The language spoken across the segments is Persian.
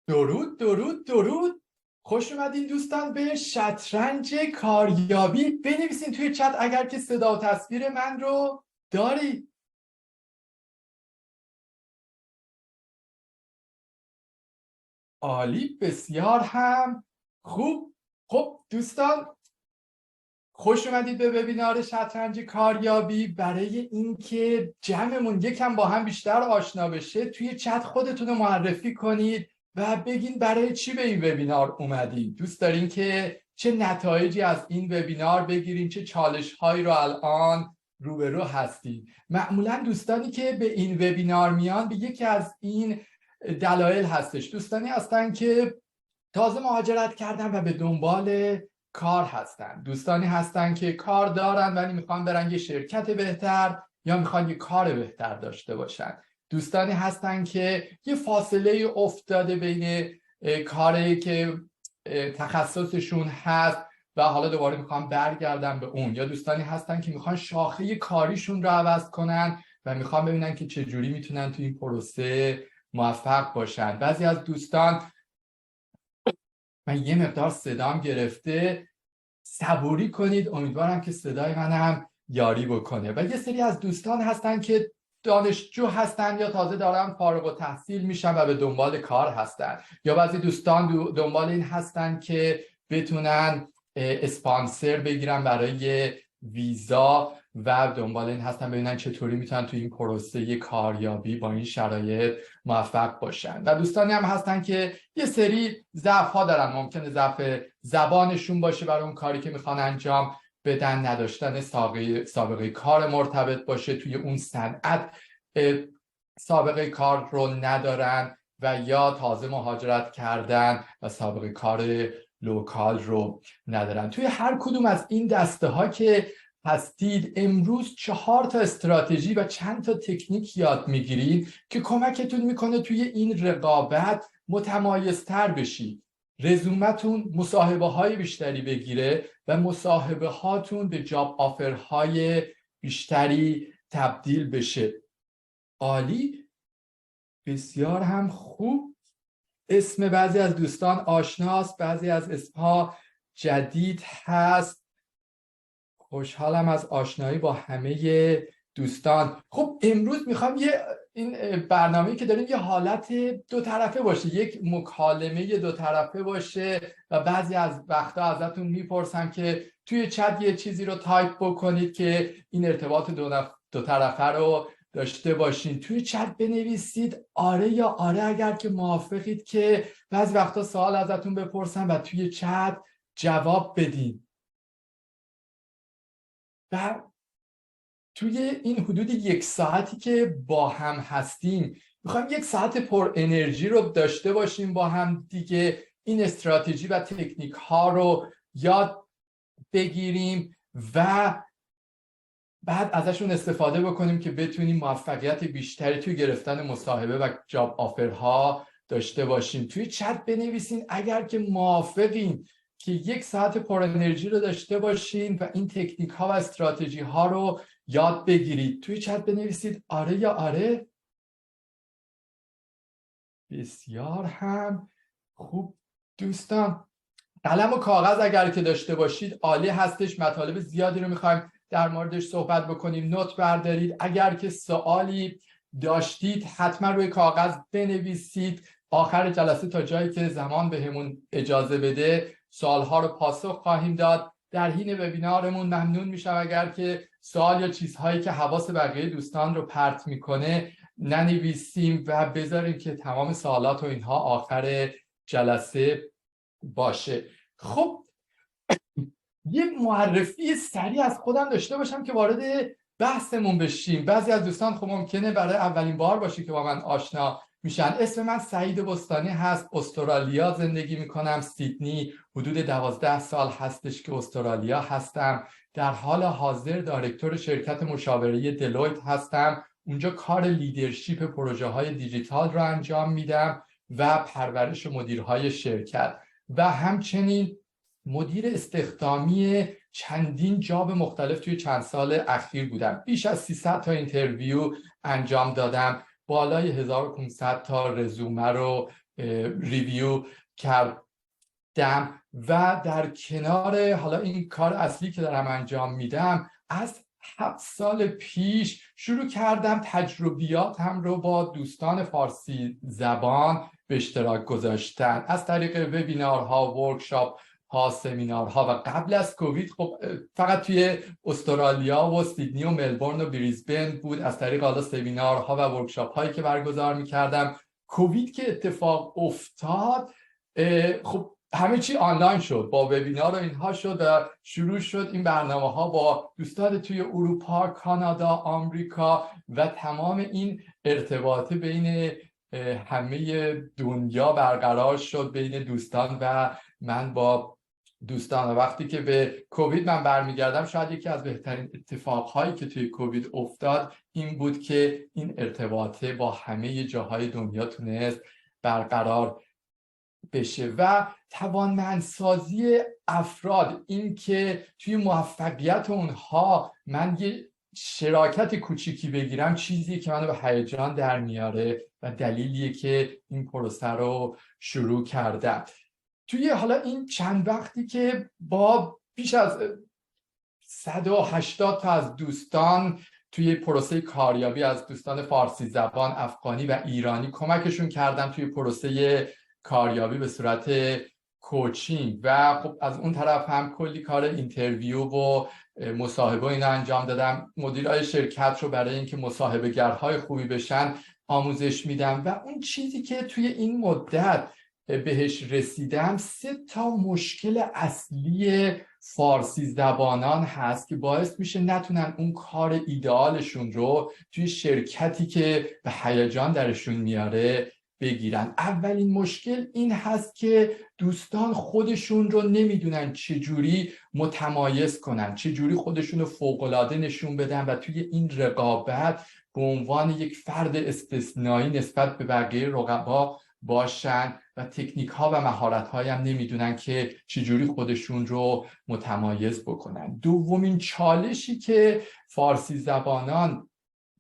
درود درود درود. خوش اومدین دوستان به شطرنج کاریابی. بنویسین توی چت اگر که صدا و تصویر من رو داری. عالی، بسیار هم خوب. خب دوستان، خوش اومدید به وبینار شطرنج کاریابی. برای اینکه جمعمون یکم با هم بیشتر آشنا بشه توی چت خودتون رو معرفی کنید و بگین برای چی به این وبینار اومدین. دوست دارین که چه نتایجی از این وبینار بگیرین، چه چالش‌هایی رو الان روبرو هستید. معمولا دوستانی که به این وبینار میان به یکی از این دلایل هستش. دوستانی هستن که تازه مهاجرت کردن و به دنبال کار هستن. دوستانی هستن که کار دارن ولی میخوان برن یه شرکت بهتر یا میخوان یه کار بهتر داشته باشن. دوستانی هستن که یه فاصله افتاده بین کاری که تخصصشون هست و حالا دوباره میخوان برگردن به اون. یا دوستانی هستن که میخوان شاخه کاریشون رو عوض کنن و میخوان ببینن که چجوری میتونن تو این پروسه موفق باشن. بعضی از دوستان، من یه مقدار صدام گرفته، صبوری کنید، امیدوارم که صدای منم یاری بکنه. و یه سری از دوستان هستن که دانشجو هستن یا تازه دارن فارغ التحصیل میشن و به دنبال کار هستن. یا بعضی دوستان دنبال این هستن که بتونن اسپانسر بگیرن برای ویزا و دنبال این هستن ببینن چطوری میتونن توی این پروسه کاریابی با این شرایط موفق باشن. و دوستانی هم هستن که یه سری ضعف ها دارن. ممکنه ضعف زبانشون باشه برای اون کاری که میخوان انجام بدن، نداشتن سابقه کار مرتبط باشه توی اون صنعت، سابقه کار رو ندارن و یا تازه مهاجرت کردن و سابقه کار لوکال رو ندارن. توی هر کدوم از این دسته ها که هستید امروز 4 تا استراتژی و چند تا تکنیک یاد میگیرید که کمکتون میکنه توی این رقابت متمایزتر بشید، رزومتون مصاحبه های بیشتری بگیره و مصاحبه هاتون به جاب آفر های بیشتری تبدیل بشه. عالی، بسیار هم خوب. اسم بعضی از دوستان آشناست، بعضی از اسمها جدید هست. خوشحالم از آشنایی با همه دوستان. خب امروز میخوام این برنامه‌ای که داریم یه حالت دو طرفه باشه، یک مکالمه دو طرفه باشه و بعضی از وقتا ازتون میپرسم که توی چت یه چیزی رو تایپ بکنید که این ارتباط دو طرفه رو داشته باشین. توی چت بنویسید آره یا آره اگر که موافقید که بعضی وقتا سوال ازتون بپرسم و توی چت جواب بدین. و توی این حدود 1 ساعتی که با هم هستیم میخوایم 1 ساعت پر انرژی رو داشته باشیم با هم دیگه. این استراتژی و تکنیک ها رو یاد بگیریم و بعد ازشون استفاده بکنیم که بتونیم موفقیت بیشتری توی گرفتن مصاحبه و جاب آفرها داشته باشیم. توی چت بنویسین اگر که موافقین که 1 ساعت پر انرژی رو داشته باشین و این تکنیک ها و استراتژی ها رو یاد بگیرید. توی چت بنویسید آره یا آره. بسیار هم خوب دوستان. قلم و کاغذ اگر که داشته باشید عالی هستش. مطالب زیادی رو میخوایم در موردش صحبت بکنیم. نوت بردارید. اگر که سوالی داشتید حتما روی کاغذ بنویسید. آخر جلسه تا جایی که زمان بهمون اجازه بده سوالها رو پاسخ خواهیم داد. در حین وبینارمون ممنون میشم اگر که سوال یا چیزهایی که حواس بقیه دوستان رو پرت میکنه ننویسیم و بذاریم که تمام سوالات و اینها آخر جلسه باشه. خب یه معرفی سریع از خودم داشته باشم که وارد بحثمون بشیم. بعضی از دوستان خب ممکنه برای اولین بار باشه که با من آشنا میشن. اسم من سعید بستانی هست. استرالیا زندگی میکنم، سیدنی. حدود 12 سال هستش که استرالیا هستم. در حال حاضر دایرکتور شرکت مشاوره دلویت هستم. اونجا کار لیدرشپ پروژه های دیجیتال رو انجام میدم و پرورش مدیرهای شرکت و همچنین مدیر استخدامی چندین جاب مختلف توی چند سال اخیر بودم. بیش از 300 تا اینترویو انجام دادم. بالای 1500 تا رزومه رو ریویو کردم و در کنار حالا این کار اصلی که دارم انجام میدم از 7 سال پیش شروع کردم تجربیاتم رو با دوستان فارسی زبان به اشتراک گذاشتن از طریق وبینارها، ورکشاپ ها، سمینارها و قبل از کووید خب فقط توی استرالیا و سیدنی و ملبورن و بریزبن بود از طریق حالا سمینارها و ورکشاپ هایی که برگزار میکردم. کووید که اتفاق افتاد خب همه چی آنلاین شد، با وبینار و اینها شد و شروع شد این برنامه ها با دوستان توی اروپا، کانادا، آمریکا و تمام این ارتباط بین همه دنیا برقرار شد بین دوستان و من با دوستان. و وقتی که به کووید من برمیگردم شاید یکی از بهترین اتفاقهایی که توی کووید افتاد این بود که این ارتباطه با همه جاهای دنیا تونست برقرار بشه و توانمندسازی افراد، این که توی موفقیت اونها من یه شراکت کوچیکی بگیرم چیزی که منو به هیجان در میاره و دلیلیه که این پروسه رو شروع کردم. توی حالا این چند وقتی که با بیش از 180 تا از دوستان توی پروسه کاریابی از دوستان فارسی زبان، افغانی و ایرانی کمکشون کردم توی پروسه کاریابی به صورت کوچینگ و خب از اون طرف هم کلی کار اینترویو و مصاحبه اینا انجام دادم. مدیرای شرکت رو برای اینکه مصاحبه گرهای خوبی بشن آموزش میدم و اون چیزی که توی این مدت بهش رسیدم 3 تا مشکل اصلی فارسی زبانان هست که باعث میشه نتونن اون کار ایدئالشون رو توی شرکتی که به هیجان درشون میاره بگیرن. اولین مشکل این هست که دوستان خودشون رو نمیدونن چجوری متمایز کنن، چجوری خودشون رو فوق‌العاده نشون بدن و توی این رقابت به عنوان یک فرد استثنایی نسبت به بقیه رقبا باشن و تکنیک ها و مهارت های هم نمیدونن که چجوری خودشون رو متمایز بکنن. دومین چالشی که فارسی زبانان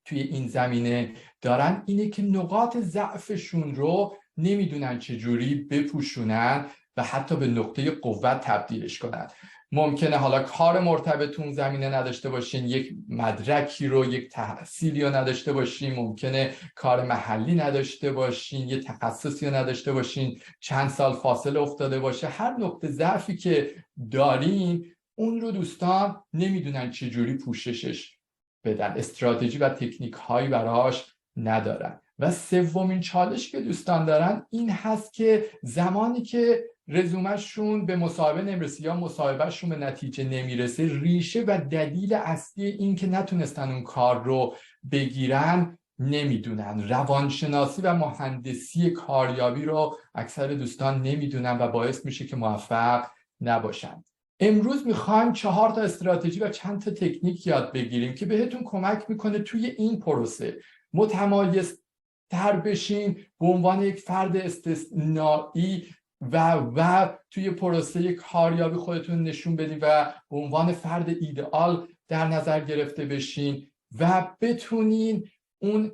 توی این زمینه دارن اینه که نقاط ضعفشون رو نمیدونن چجوری بپوشونن و حتی به نقطه قوت تبدیلش کنن. ممکنه حالا کار مرتبطون زمینه نداشته باشین، یک مدرکی رو، یک تحصیلی رو نداشته باشین، ممکنه کار محلی نداشته باشین، یه تخصصی رو نداشته باشین، چند سال فاصله افتاده باشه. هر نقطه ضعفی که دارین اون رو دوستان نمیدونن چجوری پوششش بدن، استراتژی و تکنیک هایی براش ندارن. و سومین چالش که دوستان دارن این هست که زمانی که رزومهشون به مصاحبه نمیرسه یا مصاحبهشون به نتیجه نمیرسه، ریشه و دلیل اصلی این که نتونستن اون کار رو بگیرن نمیدونن. روانشناسی و مهندسی کاریابی رو اکثر دوستان نمیدونن و باعث میشه که موفق نباشن. امروز میخوایم 4 تا استراتژی و چند تا تکنیک یاد بگیریم که بهتون کمک میکنه توی این پروسه متمایز تر بشین، به عنوان یک فرد استثنایی و توی پروسه کاریابی خودتون نشون بدین و به عنوان فرد ایدئال در نظر گرفته بشین و بتونین اون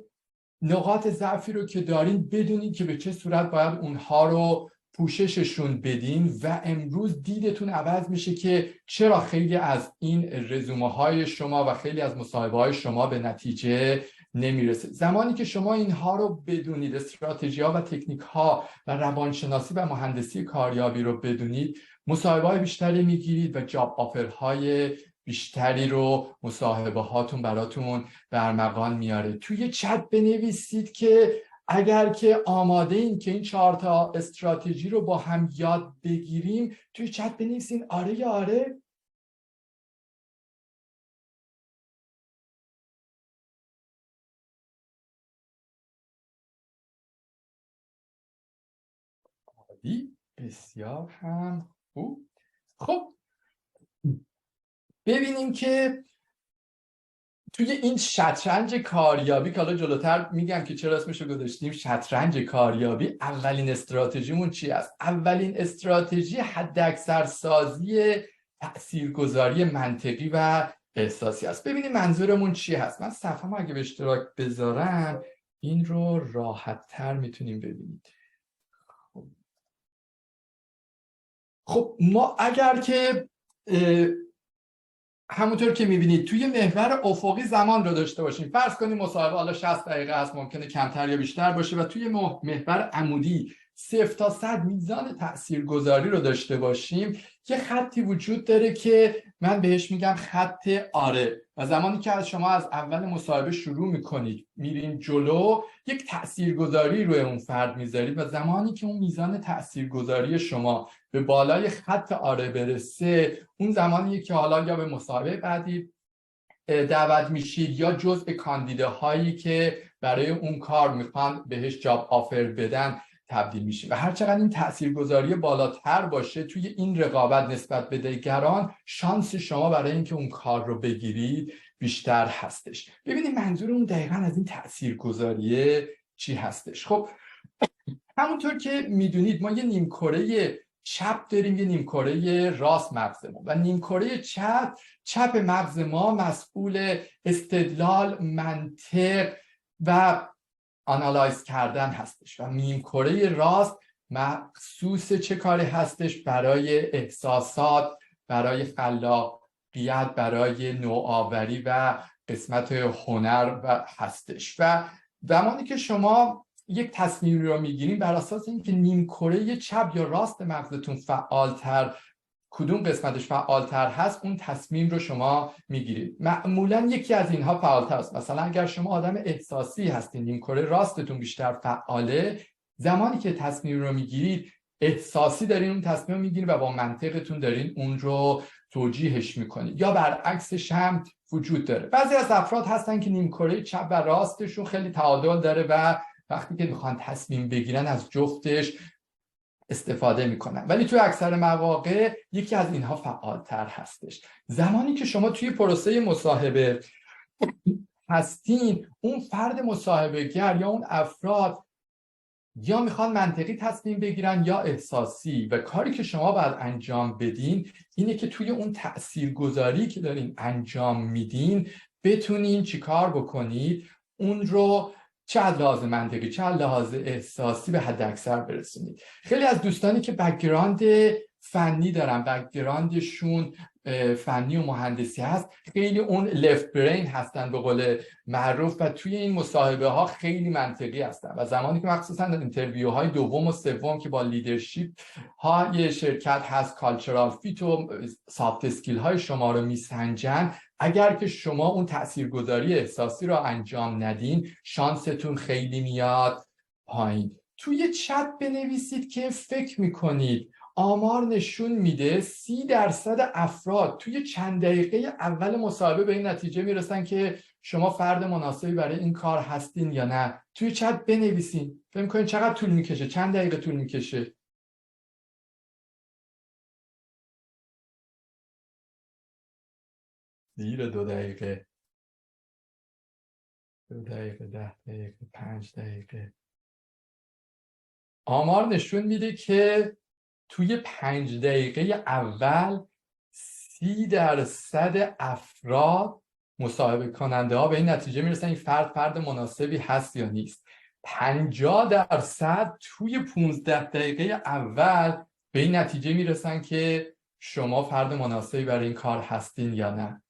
نقاط ضعفی رو که دارین بدونین که به چه صورت باید اونها رو پوشششون بدین. و امروز دیدتون عوض میشه که چرا خیلی از این رزومه های شما و خیلی از مصاحبه های شما به نتیجه نمیرسه. زمانی که شما اینها رو بدونید، استراتژی ها و تکنیک ها و روانشناسی و مهندسی کاریابی رو بدونید، مصاحبه های بیشتری میگیرید و جاب آفر های بیشتری رو مصاحبه هاتون براتون برمغان میاره. توی چت بنویسید که اگر که آماده این که این 4 تا استراتژی رو با هم یاد بگیریم. توی چت بنویسین آره یا آره. بسیار هم خوب. خب ببینیم که توی این شطرنج کاریابی که حالا جلوتر میگم که چرا اسمشو گذاشتیم شطرنج کاریابی، اولین استراتژیمون چی است؟ اولین استراتژی حداکثر سازی تاثیرگذاری منطقی و احساسی است. ببینیم منظورمون چی هست. من صفحه‌مو اگه به اشتراک بذارم این رو راحت تر میتونیم ببینید. خب ما اگر که همونطور که میبینید توی محور افقی زمان رو داشته باشیم، فرض کنیم مصاحبه حالا 60 دقیقه است، ممکنه کمتر یا بیشتر باشه، و توی محور عمودی 0 تا 100 میزان تاثیرگذاری رو داشته باشیم، یه خطی وجود داره که من بهش میگم خط آره. و زمانی که از شما از اول مصاحبه شروع میکنید میرین جلو، یک تاثیرگذاری روی اون فرد میذارید، و زمانی که اون میزان تاثیرگذاری شما به بالای خط آره برسه، اون زمانیه که حالا یا به مصاحبه بعدی دعوت میشید یا جزء کاندیداهایی که برای اون کار میخوان بهش جاب آفر بدن تبدیل میشید. و هر چقدر این تاثیرگذاری بالاتر باشه توی این رقابت نسبت به دیگران، شانس شما برای اینکه اون کار رو بگیرید بیشتر هستش. ببینید منظور اون دقیقاً از این تاثیرگذاریه چی هستش. خب همونطور که میدونید ما یه نیمکره چپ داریم، یه نیمکره راست مغز ما، و نیمکره چپ مغز ما مسئول استدلال، منطق و آنالایز کردن هستش، و نیمکره راست مخصوص چه کاری هستش؟ برای احساسات، برای خلاقیت، برای نوآوری و قسمت هنر و هستش. و زمانی که شما یک تصمیم رو میگیریم بر اساس اینکه نیمکره چپ یا راست مغزتون فعالتر، کدوم قسمتش فعالتر هست، اون تصمیم رو شما میگیرید. معمولا یکی از اینها فعالتر است. مثلا اگر شما آدم احساسی هستین، نیمکره راستتون بیشتر فعاله، زمانی که تصمیم رو میگیرید احساسی دارین اون تصمیم رو میگیرید و با منطقتون دارین اون رو توجیهش میکنید. یا برعکسش هم وجود داره. بعضی از افراد هستن که نیمکره چپ و راستشون خیلی تعادل داره و وقتی که میخوان تصمیم بگیرن از جفتش استفاده میکنن، ولی توی اکثر مواقع یکی از اینها فعالتر هستش. زمانی که شما توی پروسه مصاحبه هستین، اون فرد مصاحبه‌گر یا اون افراد یا میخوان منطقی تصمیم بگیرن یا احساسی، و کاری که شما باید انجام بدین اینه که توی اون تاثیرگذاری که دارین انجام میدین بتونین چیکار بکنید؟ اون رو چه از لحاظ منطقی چه از لحاظ احساسی به حد اکثر برسونید. خیلی از دوستانی که بک‌گراند فنی دارن، بک‌گراندشون فنی و مهندسی هست، خیلی اون لفت برین هستن به قول معروف، و توی این مصاحبه ها خیلی منطقی هستن. و زمانی که مخصوصا در اینترویو های دوم و سوم که با لیدرشپ های شرکت هست، کالچرال فیت و سافت اسکیل های شما رو میسنجن، اگر که شما اون تاثیرگذاری احساسی رو انجام ندین، شانستون خیلی میاد پایین. توی چت بنویسید که فکر میکنید آمار نشون میده 30% افراد توی چند دقیقه اول مصاحبه به این نتیجه میرسن که شما فرد مناسبی برای این کار هستین یا نه. توی چت بنویسین. فکر میکنید چقدر طول میکشه؟ چند دقیقه طول میکشه؟ زیر 2 دقیقه، 2 دقیقه، 10 دقیقه، 5 دقیقه. آمار نشون میده که توی 5 دقیقه اول 30% افراد مصاحبه کننده ها به این نتیجه میرسن این فرد مناسبی هست یا نیست. 50% توی 15 دقیقه اول به این نتیجه میرسن که شما فرد مناسبی برای این کار هستین یا نه.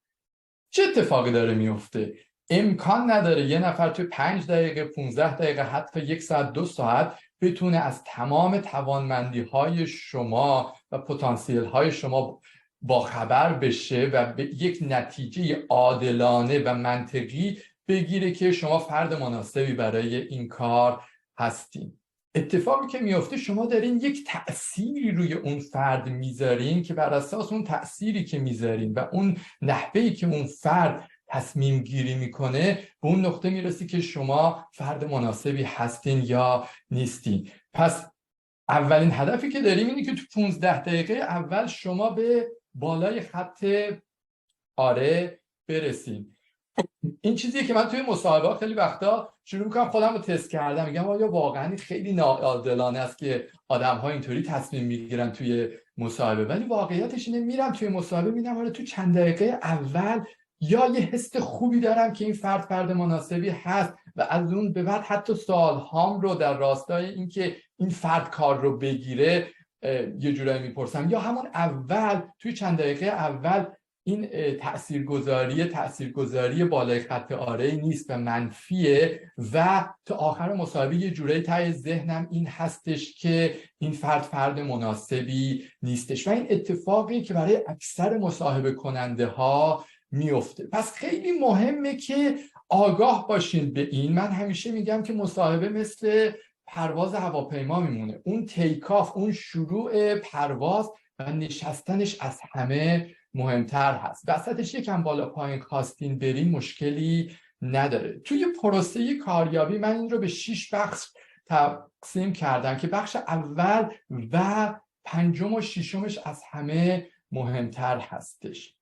چه اتفاقی داره میفته؟ امکان نداره یه نفر توی 5 دقیقه، 15 دقیقه، حتی 1 ساعت، 2 ساعت بتونه از تمام توانمندی های شما و پتانسیل های شما با خبر بشه و به یک نتیجه عادلانه و منطقی بگیره که شما فرد مناسبی برای این کار هستین. اتفاقی که میفته شما دارین یک تأثیری روی اون فرد میذارین که بر اساس اون تأثیری که میذارین و اون نحوهی که اون فرد تصمیم گیری میکنه به اون نقطه میرسی که شما فرد مناسبی هستین یا نیستین. پس اولین هدفی که داریم اینه که تو 15 دقیقه اول شما به بالای خط آره برسید. این چیزیه که من توی مصاحبه خیلی وقتا شروع میکنم خودم رو تست کردم، میگم آیا واقعا خیلی ناعادلانه است که آدم‌ها اینطوری تصمیم میگیرن توی مصاحبه؟ ولی واقعیتش اینه میرم توی مصاحبه میبینم آره تو چند دقیقه اول یا یه حس خوبی دارم که این فرد مناسبی هست و از اون به بعد حتی سوالهام رو در راستای اینکه این فرد کار رو بگیره یه جورایی میپرسم، یا همون اول توی چند دقیقه اول این تاثیرگذاری بالای خط آره نیست و منفیه و تا آخر مصاحبه یه جورایی ته ذهنم این هستش که این فرد مناسبی نیستش و این اتفاقی که برای اکثر مصاحبه کننده ها میفته. پس خیلی مهمه که آگاه باشین به این. من همیشه میگم که مصاحبه مثل پرواز هواپیما میمونه، اون تیکاف، اون شروع پرواز و نشستنش از همه مهمتر هست. وسطش یکم بالا پایین خواستین برین مشکلی نداره. توی پروسه کاریابی من این رو به 6 بخش تقسیم کردم که بخش اول و پنجم و ششمش از همه مهمتر هستش.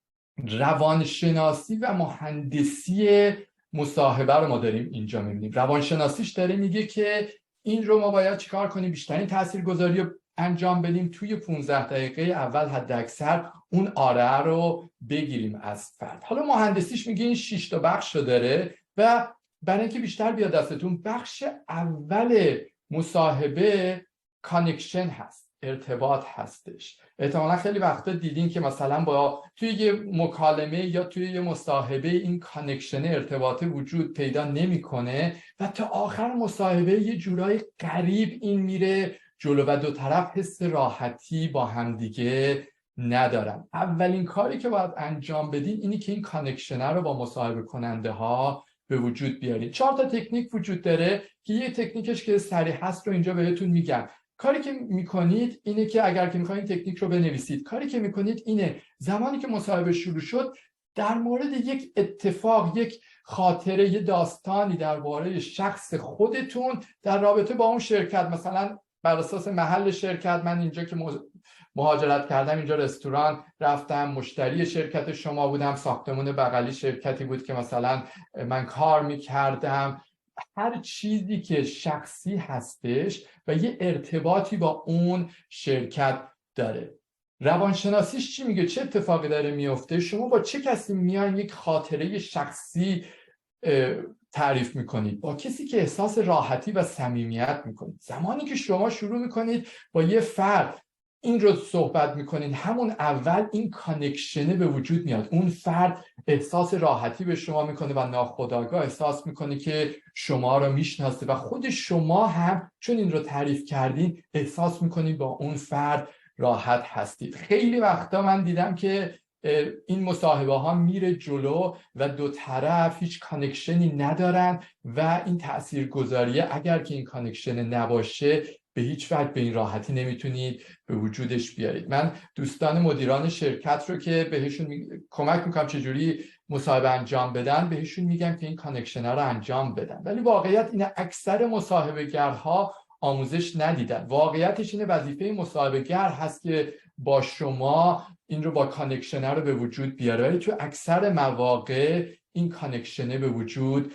روانشناسی و مهندسی مصاحبه رو ما داریم اینجا میبینیم. روانشناسیش داره میگه که این رو ما باید چیکار کنیم؟ بیشترین تاثیرگذاری رو انجام بدیم، توی 15 دقیقه اول حد اکثر اون آره رو بگیریم از فرد. حالا مهندسیش میگه این 6 تا بخش رو داره و برای اینکه بیشتر بیاد دستتون، بخش اول مصاحبه کانکشن هست، ارتباط هستش. احتمالا خیلی وقتا دیدین که مثلا با توی یه مکالمه یا توی یه مصاحبه این کانکشن، ارتباط وجود پیدا نمیکنه و تا آخر مصاحبه یه جورای غریب این میره جلو و دو طرف حس راحتی با همدیگه ندارن. اولین کاری که باید انجام بدین اینی که این کانکشن رو با مصاحبه کننده ها به وجود بیارید. 4 تا تکنیک وجود داره که یه تکنیکش که سریع هست رو اینجا بهتون میگم. کاری که میکنید اینه که اگر که میخواین تکنیک رو بنویسید، کاری که میکنید اینه زمانی که مصاحبه شروع شد در مورد یک اتفاق، یک خاطره، یه داستانی درباره شخص خودتون در رابطه با اون شرکت، مثلا بر اساس محل شرکت، من اینجا که مهاجرت کردم اینجا رستوران رفتم، مشتری شرکت شما بودم، ساختمون بغلی شرکتی بود که مثلا من کار میکردم، هر چیزی که شخصی هستش و یه ارتباطی با اون شرکت داره. روانشناسیش چی میگه؟ چه اتفاقی داره میفته؟ شما با چه کسی میان یک خاطره شخصی تعریف میکنید؟ با کسی که احساس راحتی و صمیمیت میکنید. زمانی که شما شروع میکنید با یه فرد این رو صحبت میکنین، همون اول این کانکشنه به وجود میاد. اون فرد احساس راحتی به شما میکنه و ناخودآگاه احساس میکنه که شما رو میشناسه و خود شما هم چون این رو تعریف کردین احساس میکنید با اون فرد راحت هستید. خیلی وقتا من دیدم که این مصاحبه ها میره جلو و دو طرف هیچ کانکشنی ندارن و این تاثیرگذاریه اگر که این کانکشن نباشه به هیچ وجه به این راحتی نمیتونید به وجودش بیارید. من دوستان مدیران شرکت رو که بهشون کمک میکنم چجوری مصاحبه انجام بدن، بهشون میگم که این کانکشن ها رو انجام بدن، ولی واقعیت اینه اکثر مصاحبه گرها آموزش ندیدن. واقعیتش اینه وظیفه مصاحبه گر هست که با شما این رو با کانکشن رو به وجود بیاره، ولی تو اکثر مواقع این کانکشن به وجود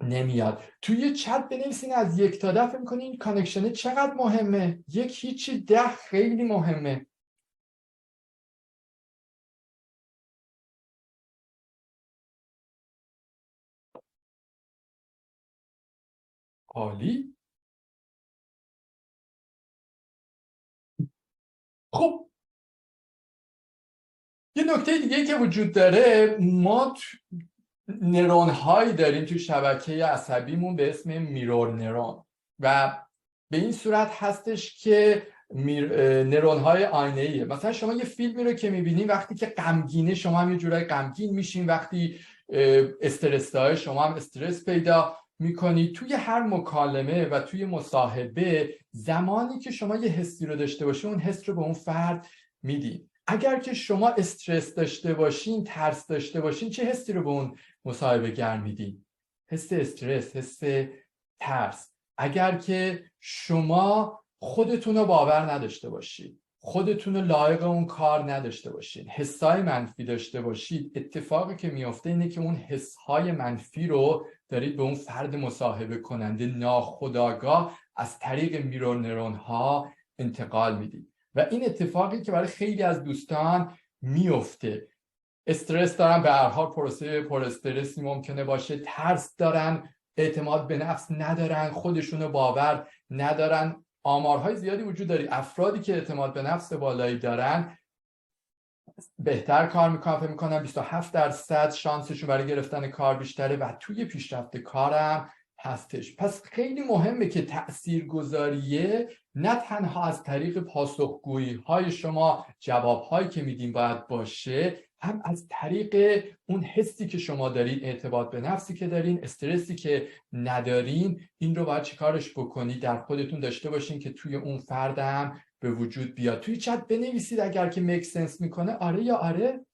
نمیاد. توی چت بنویسین از 1 تا 10 فکر می‌کنین این کانکشن چقدر مهمه. 1 هیچی، 10 خیلی مهمه. عالی. خب یه نکته دیگه که وجود داره، ما نرون هایی داریم تو شبکه عصبیمون به اسم میرور نرون و به این صورت هستش که نرون های آینه ایه. مثلا شما یه فیلمی رو که میبینین، وقتی که غمگینه شما هم یه جورای غمگین میشین، وقتی استرس داره شما هم استرس پیدا میکنید. توی هر مکالمه و توی مصاحبه زمانی که شما یه حسی رو داشته باشین اون حس رو به اون فرد میدین. اگر که شما استرس داشته باشین، ترس داشته باشین، چه حسی رو به اون مصاحبه گر میدین؟ حس استرس، حس ترس. اگر که شما خودتون رو باور نداشته باشید، خودتون رو لایق اون کار نداشته باشید، حسای منفی داشته باشید، اتفاقی که میفته اینه که اون حسهای منفی رو دارید به اون فرد مصاحبه کننده ناخودآگاه از طریق میرور نرون ها انتقال میدید و این اتفاقی که برای خیلی از دوستان میفته. استرس دارن، به هر حال پروسه پر استرسی ممکنه باشه، ترس دارن، اعتماد به نفس ندارن، خودشونو باور ندارن. آمارهای زیادی وجود داره افرادی که اعتماد به نفس بالایی دارن بهتر کار میکنن، فکر میکنن 27% شانسشون برای گرفتن کار بیشتره و توی پیشرفت کارم هستش. پس خیلی مهمه که تاثیرگذاریه نه تنها از طریق پاسخگویی های شما، جواب هایی که میدین باید باشه، هم از طریق اون حسی که شما دارین، اعتماد به نفسی که دارین، استرسی که ندارین. این رو باید چیکارش بکنید؟ در خودتون داشته باشین که توی اون فردم به وجود بیاد. توی چت بنویسید اگر که میک سنس میکنه آره یا آره.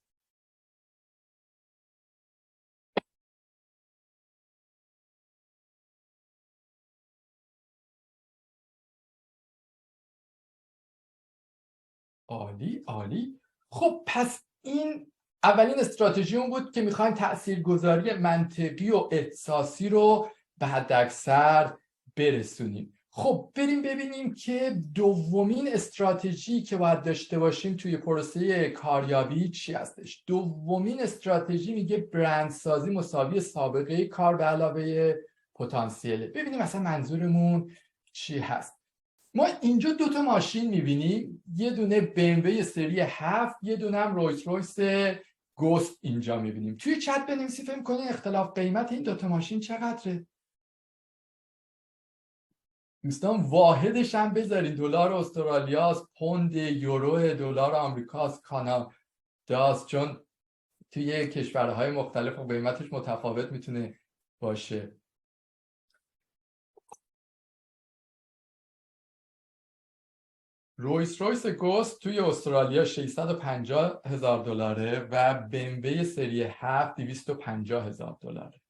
عالی عالی. خب پس این اولین استراتژی اون بود که میخوایم تاثیرگذاری منطقی و احساسی رو به حداکثر برسونیم. خب بریم ببینیم که دومین استراتژی که باید داشته باشیم توی پروسه کاریابی چی هستش. دومین استراتژی میگه برندسازی مساوی سابقه کار به علاوه پتانسیله. ببینیم مثلا منظورمون چی هست. ما اینجا دوتا ماشین میبینیم، یه دونه BMW سری 7، یه دونه هم رویس رویس گوست اینجا میبینیم. توی چت بنویسید فکر کنین اختلاف قیمت این دوتا ماشین چقدره؟ دوستان واحدش هم بذارید، دلار استرالیاست، پوند، یورو، دلار آمریکاست، کاناداست، چون توی کشورهای مختلف قیمتش متفاوت میتونه باشه. رویس رویس گوست توی استرالیا 650,000 دلاره و BMW سری 7 250,000 دلاره.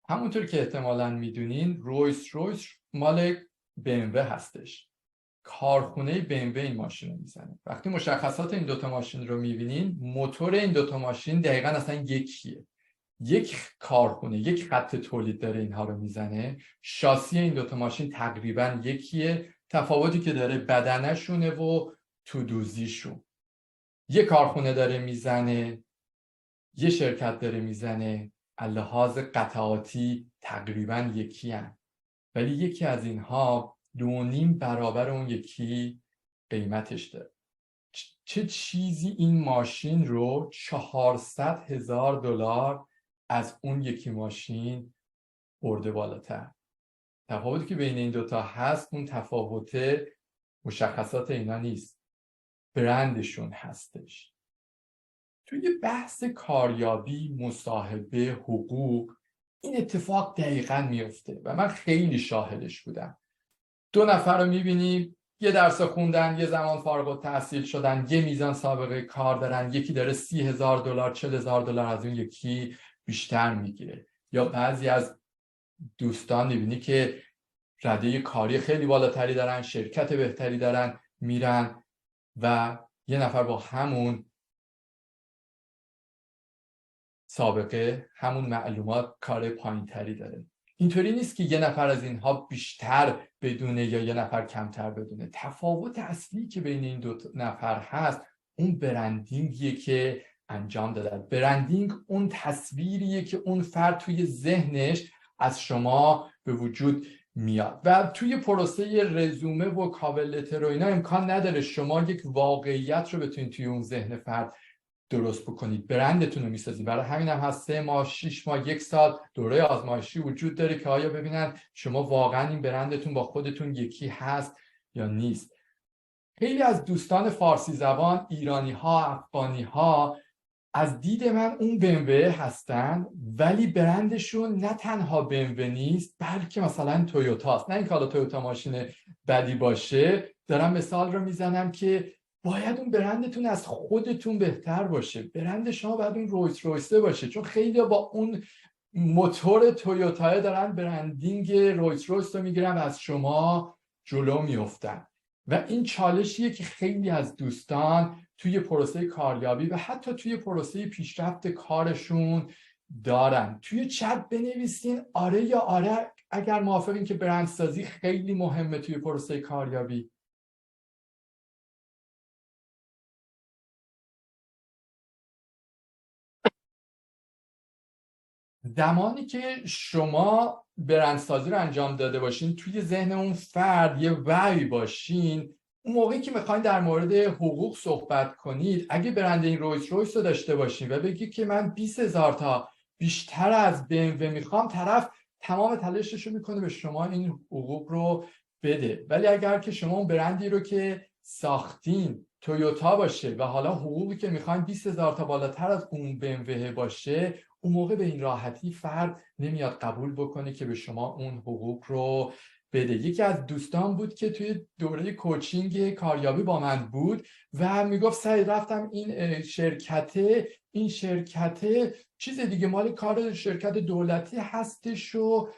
همونطور که احتمالاً میدونین رویس رویس مال BMW هستش. کارخونه BMW این ماشین رو میزنه. وقتی مشخصات این دوتا ماشین رو میبینین، موتور این دوتا ماشین دقیقاً اصلا یکیه. یک کارخونه، یک خط تولید داره اینها رو میزنه. شاسی این دوتا ماشین تقریباً یکیه. تفاوتی که داره بدنشونه و تودوزیشون. یه کارخونه داره میزنه، یه شرکت داره میزنه، لحاظ قطعاتی تقریبا یکی هن. ولی یکی از اینها 2.5 برابر اون یکی قیمتش داره. چه چیزی این ماشین رو 400,000 دلار از اون یکی ماشین برده بالاتر؟ تفاوتی که بین این دوتا هست، اون تفاوت مشخصات اینا نیست، برندشون هستش. توی بحث کاریابی، مصاحبه، حقوق، این اتفاق دقیقاً میفته و من خیلی شاهدش بودم. دو نفر رو میبینی یه درس خوندن، یه زمان فارغ التحصیل شدن، یه میزان سابقه کار دارن، یکی داره 30,000 دلار 40,000 دلار از اون یکی بیشتر میگیره. یا بعضی از دوستان میبینی که رده کاری خیلی بالاتری دارن، شرکت بهتری دارن، میرن و یه نفر با همون سابقه، همون معلومات، کار پایینتری داره. اینطوری نیست که یه نفر از اینها بیشتر بدونه یا یه نفر کمتر بدونه. تفاوت اصلی که بین این دو نفر هست اون برندینگیه که انجام دادن. برندینگ اون تصویریه که اون فرد توی ذهنش از شما به وجود میاد و توی پروسه رزومه و کاور لتر و اینا امکان نداره شما یک واقعیت رو بتونید توی اون ذهن فرد درست بکنید. برندتون رو میسازید. برای همین هم هست 3 ماه 6 ماه 1 سال دوره آزمایشی وجود داره که آیا ببینن شما واقعا این برندتون با خودتون یکی هست یا نیست. خیلی از دوستان فارسی زبان، ایرانی ها، افغانی ها، از دید من اون BMW هستن ولی برندشون نه تنها BMW نیست بلکه مثلا تویوتاست. نه اینکه حالا تویوتا ماشین بدی باشه، دارم مثال رو میزنم که باید اون برندتون از خودتون بهتر باشه. برند شما باید اون رویس رویسه باشه، چون خیلی با اون موتور تویوتا دارن برندینگ رویس رویس رو میگیرن و از شما جلو میافتن. و این چالشیه که خیلی از دوستان توی پروسه کاریابی و حتی توی پروسه پیشرفت کارشون دارن. توی چت بنویسین آره یا آره اگر موافقین که برندسازی خیلی مهمه توی پروسه کاریابی. زمانی که شما برندسازی رو انجام داده باشین، توی ذهن اون فرد یه وعی باشین، اون موقعی که میخواین در مورد حقوق صحبت کنید، اگه برند این رویس رویس رو داشته باشین و بگید که من 20,000 تا بیشتر از BMW میخوام، طرف تمام تلاشش رو میکنه به شما این حقوق رو بده. ولی اگر که شما اون برندی رو که ساختین تویوتا باشه و حالا حقوقی که میخواین 20,000 تا بالاتر از اون BMW باشه، اون موقع به این راحتی فرد نمیاد قبول بکنه که به شما اون حقوق رو بده. یکی از دوستان بود که توی دوره کوچینگ کاریابی با من بود و میگفت سعید رفتم این شرکت چیز دیگه مال کار شرکت دولتی هستش و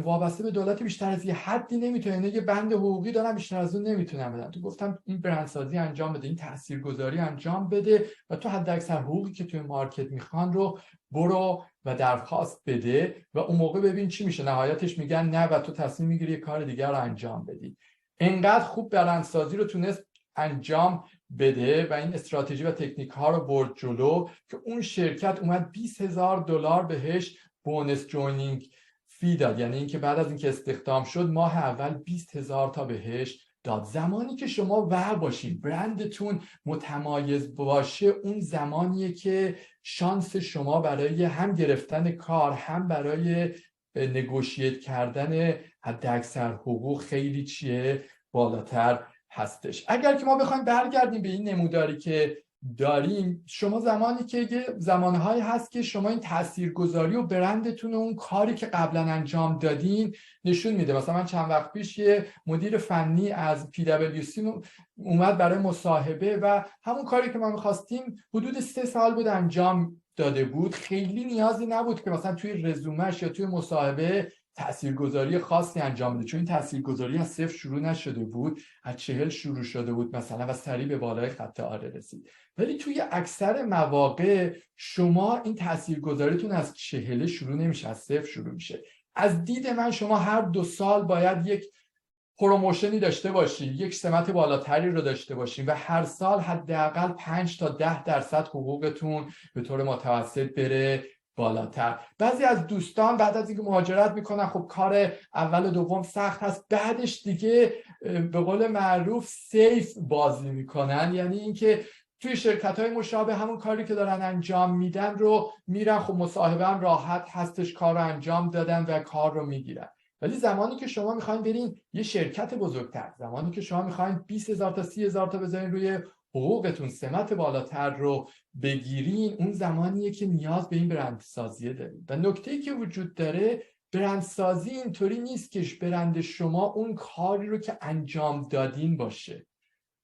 وابسته به دولت بیشتر از یه حدی نمیتونه، یعنی یه بند حقوقی دارم بیشتر از اون نمیتونم بدم. تو گفتم این برندسازی انجام بده، این تاثیرگذاری انجام بده و تو حد اکثر حقوقی که توی مارکت میخوان رو برو و درخواست بده و اون موقع ببین چی میشه. نهایتش میگن نه و تو تصمیم میگیری یه کار دیگر رو انجام بدی. انقدر خوب برندسازی رو تونست انجام بده و این استراتژی و تکنیک ها رو برد جلو که اون شرکت اومد $20,000 بهش بونس جوینینگ فی داد، یعنی اینکه بعد از اینکه استخدام شد ماه اول 20,000 تا بهش داد. زمانی که شما ور باشید، برندتون متمایز باشه، اون زمانیه که شانس شما برای هم گرفتن کار هم برای نگوشیت کردن حداکثر حقوق خیلی بالاتر هستش. اگر که ما بخوایم برگردیم به این نموداری که داریم، شما زمانی که زمانهایی هست که شما این تاثیرگذاری و برندتون اون کاری که قبلا انجام دادین نشون میده. مثلا من چند وقت پیش یه مدیر فنی از PwC اومد برای مصاحبه و همون کاری که ما میخواستیم حدود 3 سال بود انجام داده بود. خیلی نیازی نبود که مثلا توی رزومش یا توی مصاحبه تاثیرگذاری خاصی انجام بده، چون این تاثیرگذاری از 0 شروع نشده بود، از 40 شروع شده بود مثلا و سریع به بالای خط آره رسید. ولی توی اکثر مواقع شما این تاثیرگذاریتون از 40 شروع نمیشه، از 0 شروع میشه. از دید من شما هر 2 سال باید یک پروموشنی داشته باشین، یک سمت بالاتری رو داشته باشین و هر سال حداقل 5 تا 10% حقوقتون به طور متوسط بره بالاتر. بعضی از دوستان بعد از اینکه مهاجرت میکنن، خب کار اول و دوم سخت هست، بعدش دیگه به قول معروف سیف بازی میکنن، یعنی اینکه توی شرکت‌های مشابه همون کاری که دارن انجام میدن رو میرن، خب مصاحبه هم راحت هستش، کار رو انجام دادن و کار رو میگیرن. ولی زمانی که شما میخواین برین یه شرکت بزرگتر، زمانی که شما میخواین 20,000 تا 30,000 تا بذارین روی حقوقتون، سمت بالاتر رو بگیرین، اون زمانیه که نیاز به این برندسازی دارید. و نکته‌ای که وجود داره، برندسازی اینطوری نیست که برند شما اون کاری رو که انجام دادین باشه.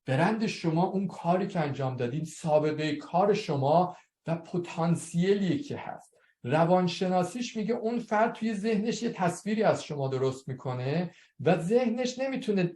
برند شما اون کاری که انجام دادین، سابقه کار شما و پتانسیلی که هست. روانشناسیش میگه اون فرد توی ذهنش یه تصویری از شما درست میکنه و ذهنش نمیتونه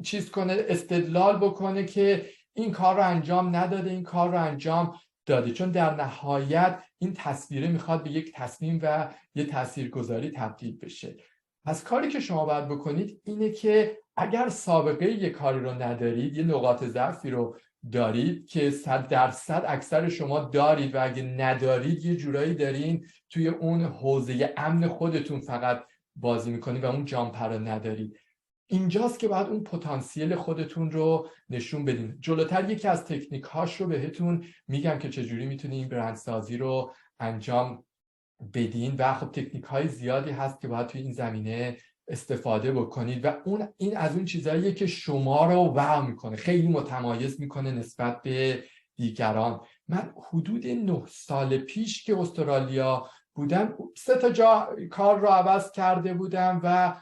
چیز کنه، استدلال بکنه که این کار رو انجام نداده، این کار رو انجام داده، چون در نهایت این تصویره میخواد به یک تصمیم و یه تاثیرگذاری تبدیل بشه. پس کاری که شما باید بکنید اینه که اگر سابقه یه کاری رو ندارید، یه نقاط ضعفی رو دارید که 100% اکثر شما دارید و اگه ندارید یه جورایی دارین توی اون حوزه امن خودتون فقط بازی میکنید و اون جامپر رو ندارید، اینجاست که باید اون پتانسیل خودتون رو نشون بدین. جلوتر یکی از تکنیک هاش رو بهتون میگم که چجوری میتونید این برندسازی رو انجام بدین و خب تکنیک های زیادی هست که باید توی این زمینه استفاده بکنید و این از اون چیزاییه که شما رو واو میکنه، خیلی متمایز میکنه نسبت به دیگران. من حدود 9 سال پیش که استرالیا بودم 3 تا جا کار رو عوض کرده بودم و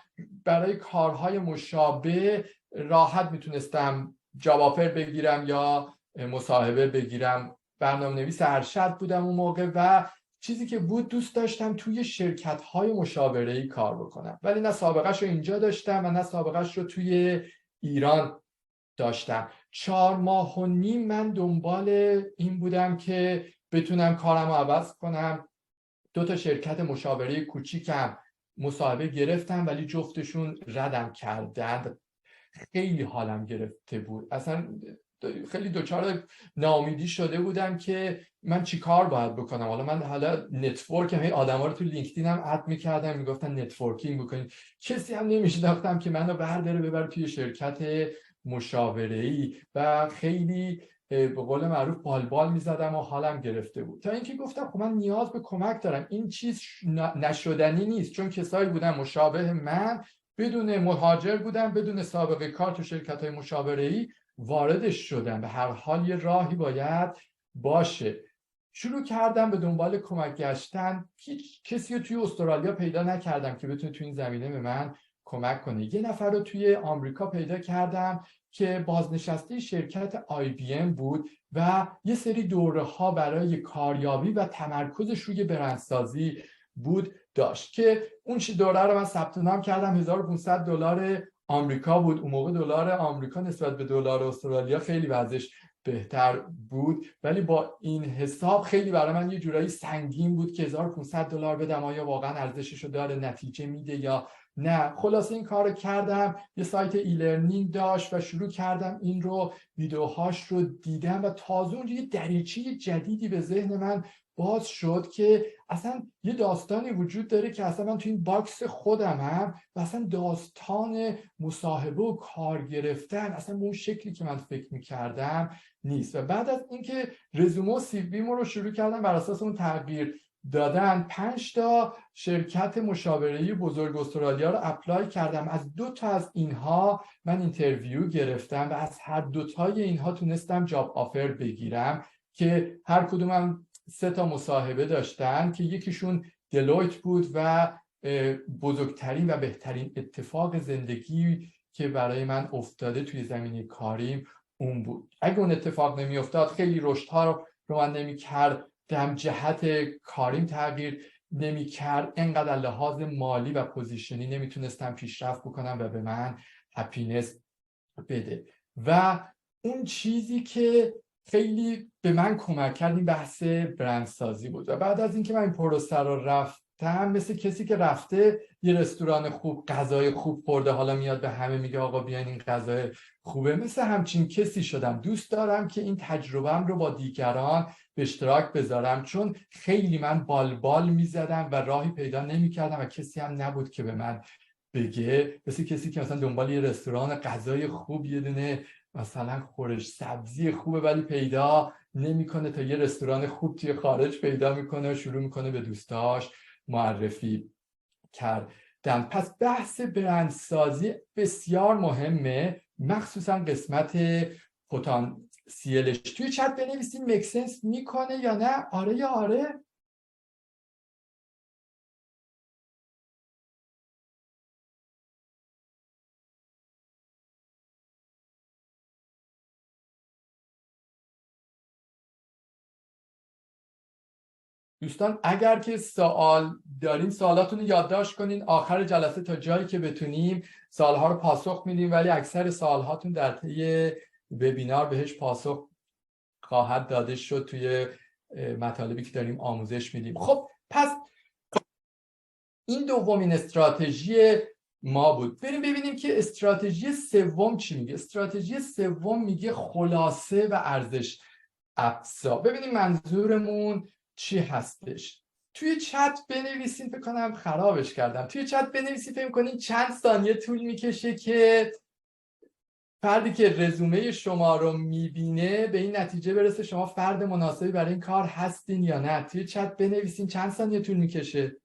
برای کارهای مشابه راحت میتونستم جاب آفر بگیرم یا مصاحبه بگیرم. برنامه‌نویس ارشد بودم اون موقع و چیزی که بود دوست داشتم توی شرکت‌های مشاوره‌ای کار بکنم، ولی نه سابقه‌اش رو اینجا داشتم و نه سابقه‌اش رو توی ایران داشتم. 4.5 ماه من دنبال این بودم که بتونم کارم رو عوض کنم. 2 تا شرکت مشاوره کوچیکم مصاحبه گرفتم ولی جفتشون ردم کردند. خیلی حالم گرفته بود، اصلا خیلی دچار ناامیدی شده بودم که من چی کار باید بکنم. حالا نتورک هی آدما رو تو لینکدین هم اد می‌کردم، میگفتن نتورکینگ بکنید. کسی هم نمی‌شناختم که منو برداره ببره توی شرکت مشاوره‌ای و خیلی به قول معروف بالبال میزدم و حالم گرفته بود، تا اینکه گفتم خب من نیاز به کمک دارم، این چیز نشدنی نیست. چون کسایی بودن مشابه من، بدون مهاجر بودن، بدون سابقه کار تو شرکت‌های مشاوره‌ای واردش شدن، به هر حال یه راهی باید باشه. شروع کردم به دنبال کمک گشتن. هیچ کسی رو توی استرالیا پیدا نکردم که بتونه توی این زمینه به من کمک کنه. یه نفر رو توی آمریکا پیدا کردم که بازنشسته شرکت IBM بود و یه سری دوره‌ها برای کاریابی و تمرکزش روی برندسازی بود داشت که اون دوره رو من ثبت نام کردم. $1500 آمریکا بود. اون موقع دلار آمریکا نسبت به دلار استرالیا خیلی وضعش بهتر بود، ولی با این حساب خیلی برای من یه جورایی سنگین بود که $1500 بدم، آیا واقعا ارزشش رو داره، نتیجه میده یا نه. خلاصه این کار رو کردم. یه سایت ایلرنینگ داشت و شروع کردم این رو، ویدیوهاش رو دیدم و تازه اونجا یه دریچه جدیدی به ذهن من باز شد که اصلا یه داستانی وجود داره که اصلا من تو این باکس خودم هم و اصلا داستان مصاحبه و کار گرفتن اصلا به اون شکلی که من فکر میکردم نیست. و بعد از اینکه رزومه و CV رو شروع کردم بر اساس اون تغییر دادن، 5 تا شرکت مشاوره‌ای بزرگ استرالیا رو اپلای کردم. از 2 تا از اینها من اینترویو گرفتم و از هر 2 تای اینها تونستم جاب آفر بگیرم که هر کدومم 3 تا مصاحبه داشتن که یکیشون دلویت بود و بزرگترین و بهترین اتفاق زندگی که برای من افتاده توی زمینه کاریم اون بود. اگه اون اتفاق نمی افتاد خیلی رشدها رو من نمی کردم، جهت کاریم تغییر نمی کرد، انقدر لحاظ مالی و پوزیشنی نمیتونستم پیشرفت بکنم و به من هپینس بده. و اون چیزی که خیلی به من کمک کرد این بحث برندسازی بود. و بعد از اینکه من این پروسه رو رفتم، مثل کسی که رفته یه رستوران خوب غذای خوب خورده، حالا میاد به همه میگه آقا بیاین این غذای خوبه، مثل همچین کسی شدم. دوست دارم که این تجربه‌ام رو با دیگران به اشتراک بذارم، چون خیلی من بالبال میزدم و راهی پیدا نمیکردم و کسی هم نبود که به من بگه. مثل کسی که مثلا دنبال یه رستوران غذای خوب، یه دونه مثلا خورش سبزی خوبه ولی پیدا نمیکنه، تا یه رستوران خوب توی خارج پیدا میکنه و شروع میکنه به دوستاش معرفی کردن. پس بحث برندسازی بسیار مهمه، مخصوصا قسمت پتانسیلش. توی چت بنویسید مکسنس میکنه یا نه، آره یا آره. دوستان اگر که سوال دارین سوالاتون رو یادداشت کنین، آخر جلسه تا جایی که بتونیم سوالها رو پاسخ میدیم، ولی اکثر سوالهاتون در طی وبینار بهش پاسخ خواهد داده شد توی مطالبی که داریم آموزش میدیم. خب پس این دومین استراتژی ما بود. بریم ببینیم که استراتژی سوم چی میگه. استراتژی سوم میگه خلاصه و ارزش افزا. ببینیم منظورمون چی هستش. توی چت بنویسین، فکر کنم خرابش کردم. توی چت بنویسین، فکر کنین چند ثانیه طول میکشه که فردی که رزومه شما رو میبینه به این نتیجه برسه شما فرد مناسبی برای این کار هستین یا نه. توی چت بنویسین چند ثانیه طول میکشه.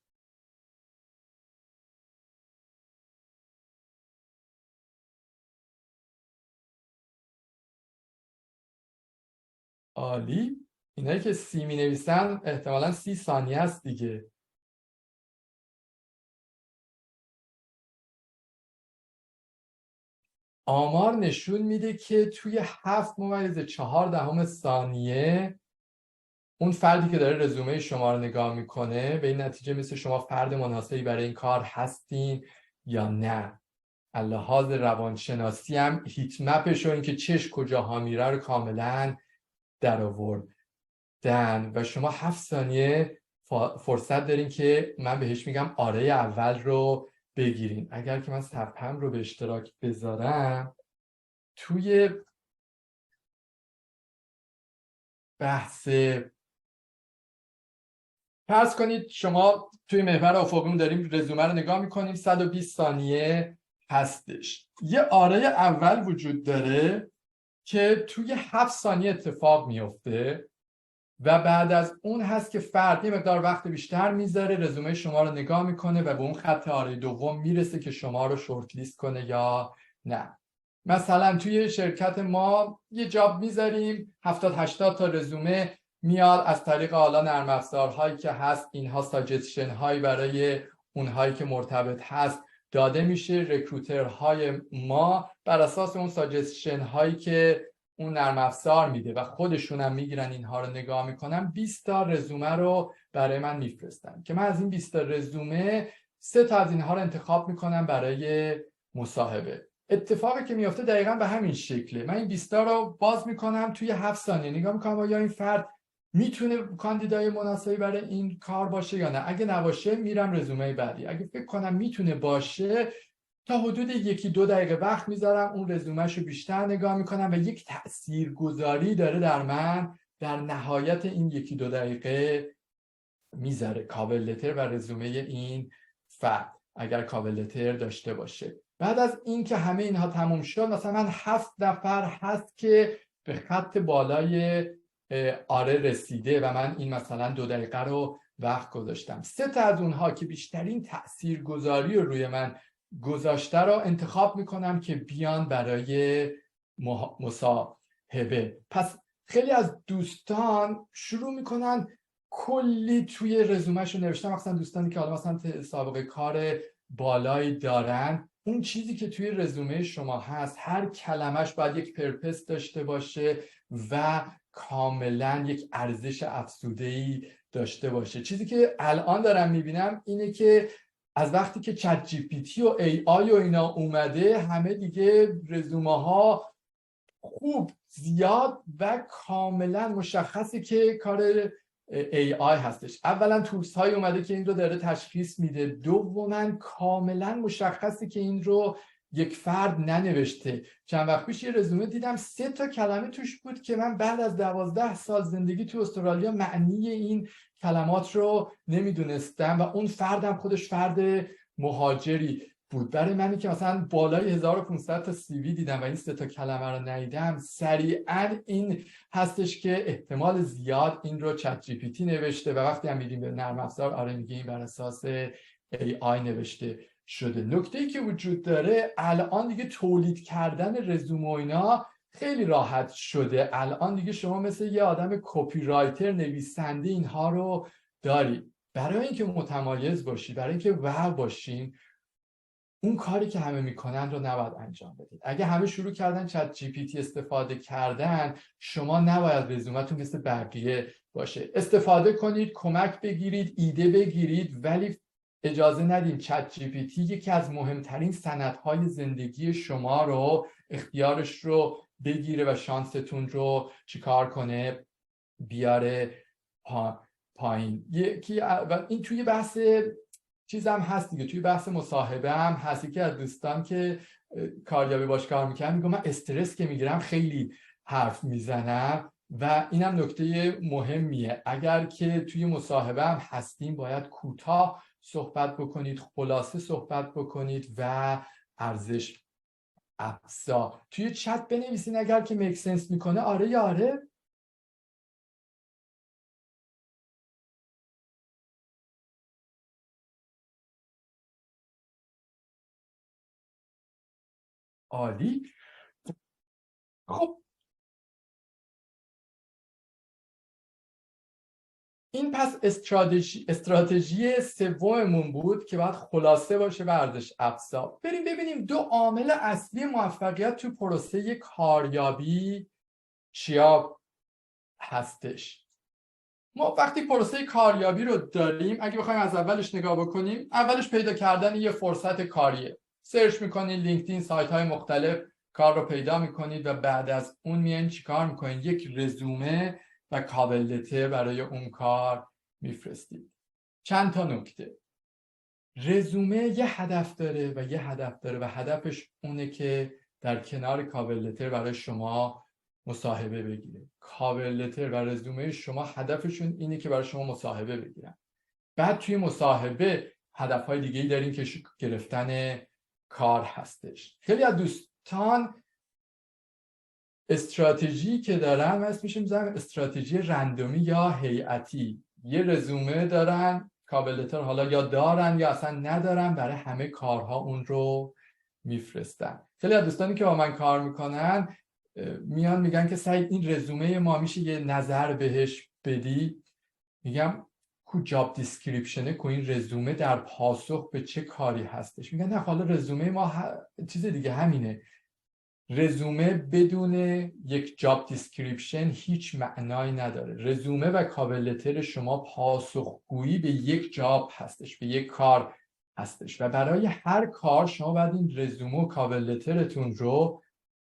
عالی. اینایی که 30 می نویسن احتمالاً 30 ثانیه است دیگه. آمار نشون میده که توی 7.4 ثانیه اون فردی که داره رزومه شما رو نگاه میکنه به این نتیجه مثل شما فرد مناسبی برای این کار هستین یا نه. لحاظ روانشناسی هم هیت مپش و اینکه چش کجاها میره رو کاملا در آوردن و شما 7 ثانیه فرصت دارین که من بهش میگم آره اول رو بگیرین. اگر که من صفحه‌ام رو به اشتراک بذارم توی بحث فرض کنید شما توی محور افقی داریم رزومه رو نگاه میکنیم 120 ثانیه هستش. یه آره اول وجود داره که توی 7 ثانیه اتفاق میفته و بعد از اون هست که فرد یه مقدار وقت بیشتر میذاره رزومه شما رو نگاه میکنه و به اون خط آره دوم میرسه که شما رو شورت لیست کنه یا نه. مثلا توی شرکت ما یه جاب میذاریم 70-80 تا رزومه میاد از طریق حالا نرم افزارهایی که هست، اینها ساجستشن هایی برای اونهایی که مرتبط هست داده میشه. رکروترهای ما بر اساس اون ساجستشن هایی که اون نرم افزار میده و خودشون هم میگیرن اینها رو نگاه میکنن 20 تا رزومه رو برای من میفرستن که من از این 20 تا رزومه 3 تا از اینها رو انتخاب میکنم برای مصاحبه. اتفاقی که میفته دقیقاً به همین شکله. من این 20 تا رو باز میکنم توی 7 ثانیه نگاه میکنم آیا این فرد میتونه کاندیدای مناسبی برای این کار باشه یا نه. اگه نباشه میرم رزومه بعدی. اگه فکر کنم میتونه باشه تا حدود 1-2 دقیقه وقت میذارم اون رزومه‌شو بیشتر نگاه میکنم و یک تاثیرگذاری داره در من در نهایت این 1-2 دقیقه میذاره کاور لتر و رزومه این فرد اگر کاور لتر داشته باشه. بعد از این که همه اینها تموم شد مثلا من 7 نفر هست که به خط بالای آره رسیده و من این مثلا 2 دقیقه رو وقت گذاشتم. 3 تا از اونها که بیشترین تاثیرگذاری رو روی من گذاشته رو انتخاب میکنم که بیان برای مصاحبه. پس خیلی از دوستان شروع میکنن کلی توی رزومهشون نوشتن، مثلا دوستانی که حالا مثلا سابقه کار بالایی دارن، اون چیزی که توی رزومه شما هست هر کلمش باید یک پرپس داشته باشه و کاملا یک ارزش افزوده‌ای داشته باشه. چیزی که الان دارم میبینم اینه که از وقتی که چت جی پی تی و ای آی و اینا اومده همه دیگه رزومه ها خوب زیاد و کاملا مشخصه که کار ای آی هستش. اولا تولز های اومده که این رو داره تشخیص میده، دوما کاملا مشخصه که این رو یک فرد ننوشته. چند وقت پیش یه رزومه دیدم 3 تا کلمه توش بود که من بعد از 12 سال زندگی تو استرالیا معنی این کلمات رو نمیدونستم و اون فردم خودش فرد مهاجری بود. برای منی که مثلا بالای 1500 تا سی وی دیدم و این 3 تا کلمه رو ندیدم، سریعا این هستش که احتمال زیاد این رو چت جی پی تی نوشته و وقتی هم میگیم به نرم افزار آره میگه این بر اساس ای آی نوشته شده. نکته‌ای که وجود داره الان دیگه تولید کردن رزومه و اینا خیلی راحت شده. الان دیگه شما مثل یه آدم کپی رایتر نویسنده اینها رو داری. برای اینکه متمایز باشی، برای اینکه واو باشین، اون کاری که همه میکنن رو نباید انجام بدید. اگه همه شروع کردن چت جی پی تی استفاده کردن، شما نباید رزومتون مثل بقیه باشه. استفاده کنید، کمک بگیرید، ایده بگیرید، ولی اجازه ندید چت جی پی تی یکی از مهمترین سندهای زندگی شما رو اختیارش رو بگیره و شانستون رو چیکار کنه؟ بیاره پایین. یکی و این توی بحث چیز هم هست دیگه، توی بحث مصاحبه هم هستی که از دوستان که کاریابی باش کار میکنم میگم من استرس که میگیرم خیلی حرف میزنم و اینم نکته مهمیه. اگر که توی مصاحبه هم هستیم باید کوتاه صحبت بکنید، خلاصه صحبت بکنید و ارزش افزا. توی چت بنویسین اگر که میک سنس میکنه آره یا آره. عالی. خب این پس استراتژی سوممون بود که باید خلاصه باشه و ارزش افزا. بریم ببینیم 2 عامل اصلی موفقیت تو پروسه کاریابی چیا هستش. ما وقتی پروسه کاریابی رو داریم اگه بخوایم از اولش نگاه بکنیم، اولش پیدا کردن یه فرصت کاریه. سرچ میکنید لینکدین، سایت های مختلف، کار رو پیدا میکنید و بعد از اون میان چیکار میکنید؟ یک رزومه و کاور لتر برای اون کار میفرستید. چند تا نکته. رزومه یه هدف داره و هدفش اونه که در کنار کاور لتر برای شما مصاحبه بگیره. کاور لتر و رزومه شما هدفشون اینه که برای شما مصاحبه بگیرن. بعد توی مصاحبه هدفهای دیگه‌ای داریم که گرفتن کار هستش. خیلی از دوستان استراتژی که دارن اسمش میذارم استراتژی رندومی یا هیئتی. یه رزومه دارن، کاور لتر حالا یا دارن یا اصلا ندارن، برای همه کارها اون رو میفرستن. خیلی از دوستانی که با من کار میکنن میان میگن که سعید این رزومه ما میشه یه نظر بهش بدی؟ میگم کو جاب دیسکریپشنه، کو این رزومه در پاسخ به چه کاری هستش؟ میگن نه حالا رزومه ما چیز دیگه همینه. رزومه بدون یک جاب دیسکریپشن هیچ معنایی نداره. رزومه و کاور لتر شما پاسخگویی به یک جاب هستش، به یک کار هستش و برای هر کار شما باید این رزومه و کاور لترتون رو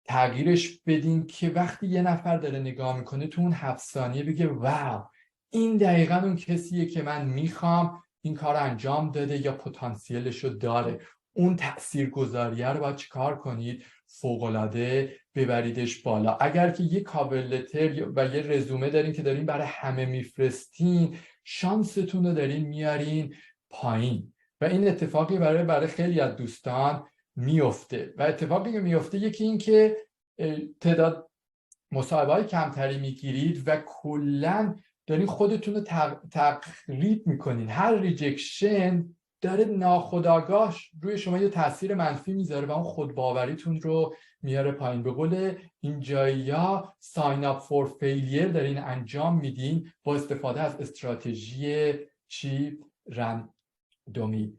تغییرش بدین که وقتی یه نفر داره نگاه میکنه تو اون 7 ثانیه بگه واو این دقیقاً اون کسیه که من میخوام، این کار انجام داده یا پتانسیلش رو داره. اون تاثیرگذاریه رو باید چیکار کنید؟ فوق‌العاده ببریدش بالا. اگر که یه کاور لتر و یه رزومه دارین که دارین برای همه میفرستین، شانستون رو دارین میارین پایین و این اتفاقی برای خیلی از دوستان میفته. و اتفاقی که میفته یکی این که تعداد مصاحبه‌های کمتری میگیرید و کلاً دارین خودتون رو تقریب میکنین. هر ریجکشن داره ناخودآگاه روی شما یه تاثیر منفی میذاره و اون خودباوریتون رو میاره پایین. به قول اینجایا ساین اپ فور فیلیر دارین انجام میدین با استفاده از استراتژی رندومی.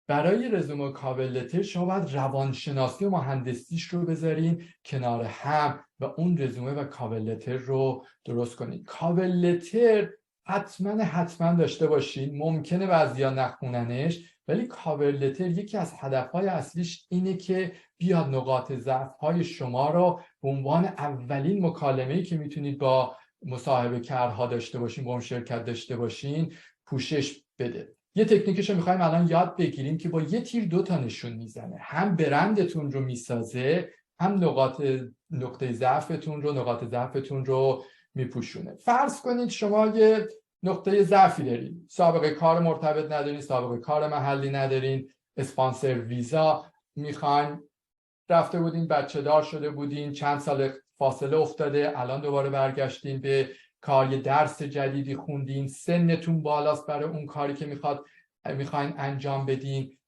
برای رزومه و کاور لتر شما باید روانشناسی و مهندسیش رو بذارین کنار هم و اون رزومه و کاور لتر رو درست کنین. کاور لتر حتما داشته باشین. ممکنه بعضیا نخوننش، ولی کاور لتر یکی از هدفهای اصلیش اینه که بیاد نقاط ضعف‌های شما رو به عنوان اولین مکالمه‌ای که میتونید با مصاحبه کارها داشته باشین، با اون شرکت داشته باشین، پوشش بده. یه تکنیکش رو میخوایم الان یاد بگیریم که با یه تیر 2 تا نشون میزنه. هم برندتون رو میسازه، هم نقاط ضعفتون رو میپوشونه. فرض کنید شما یه نقطه ضعفی دارین، سابقه کار مرتبط ندارین، سابقه کار محلی ندارین، اسپانسر ویزا میخواین، رفته بودین بچه دار شده بودین، چند سال فاصله افتاده، الان دوباره برگشتین به کار، یه درس جدیدی خوندین، سنتون بالاست برای اون کاری که میخواین انجام بدین،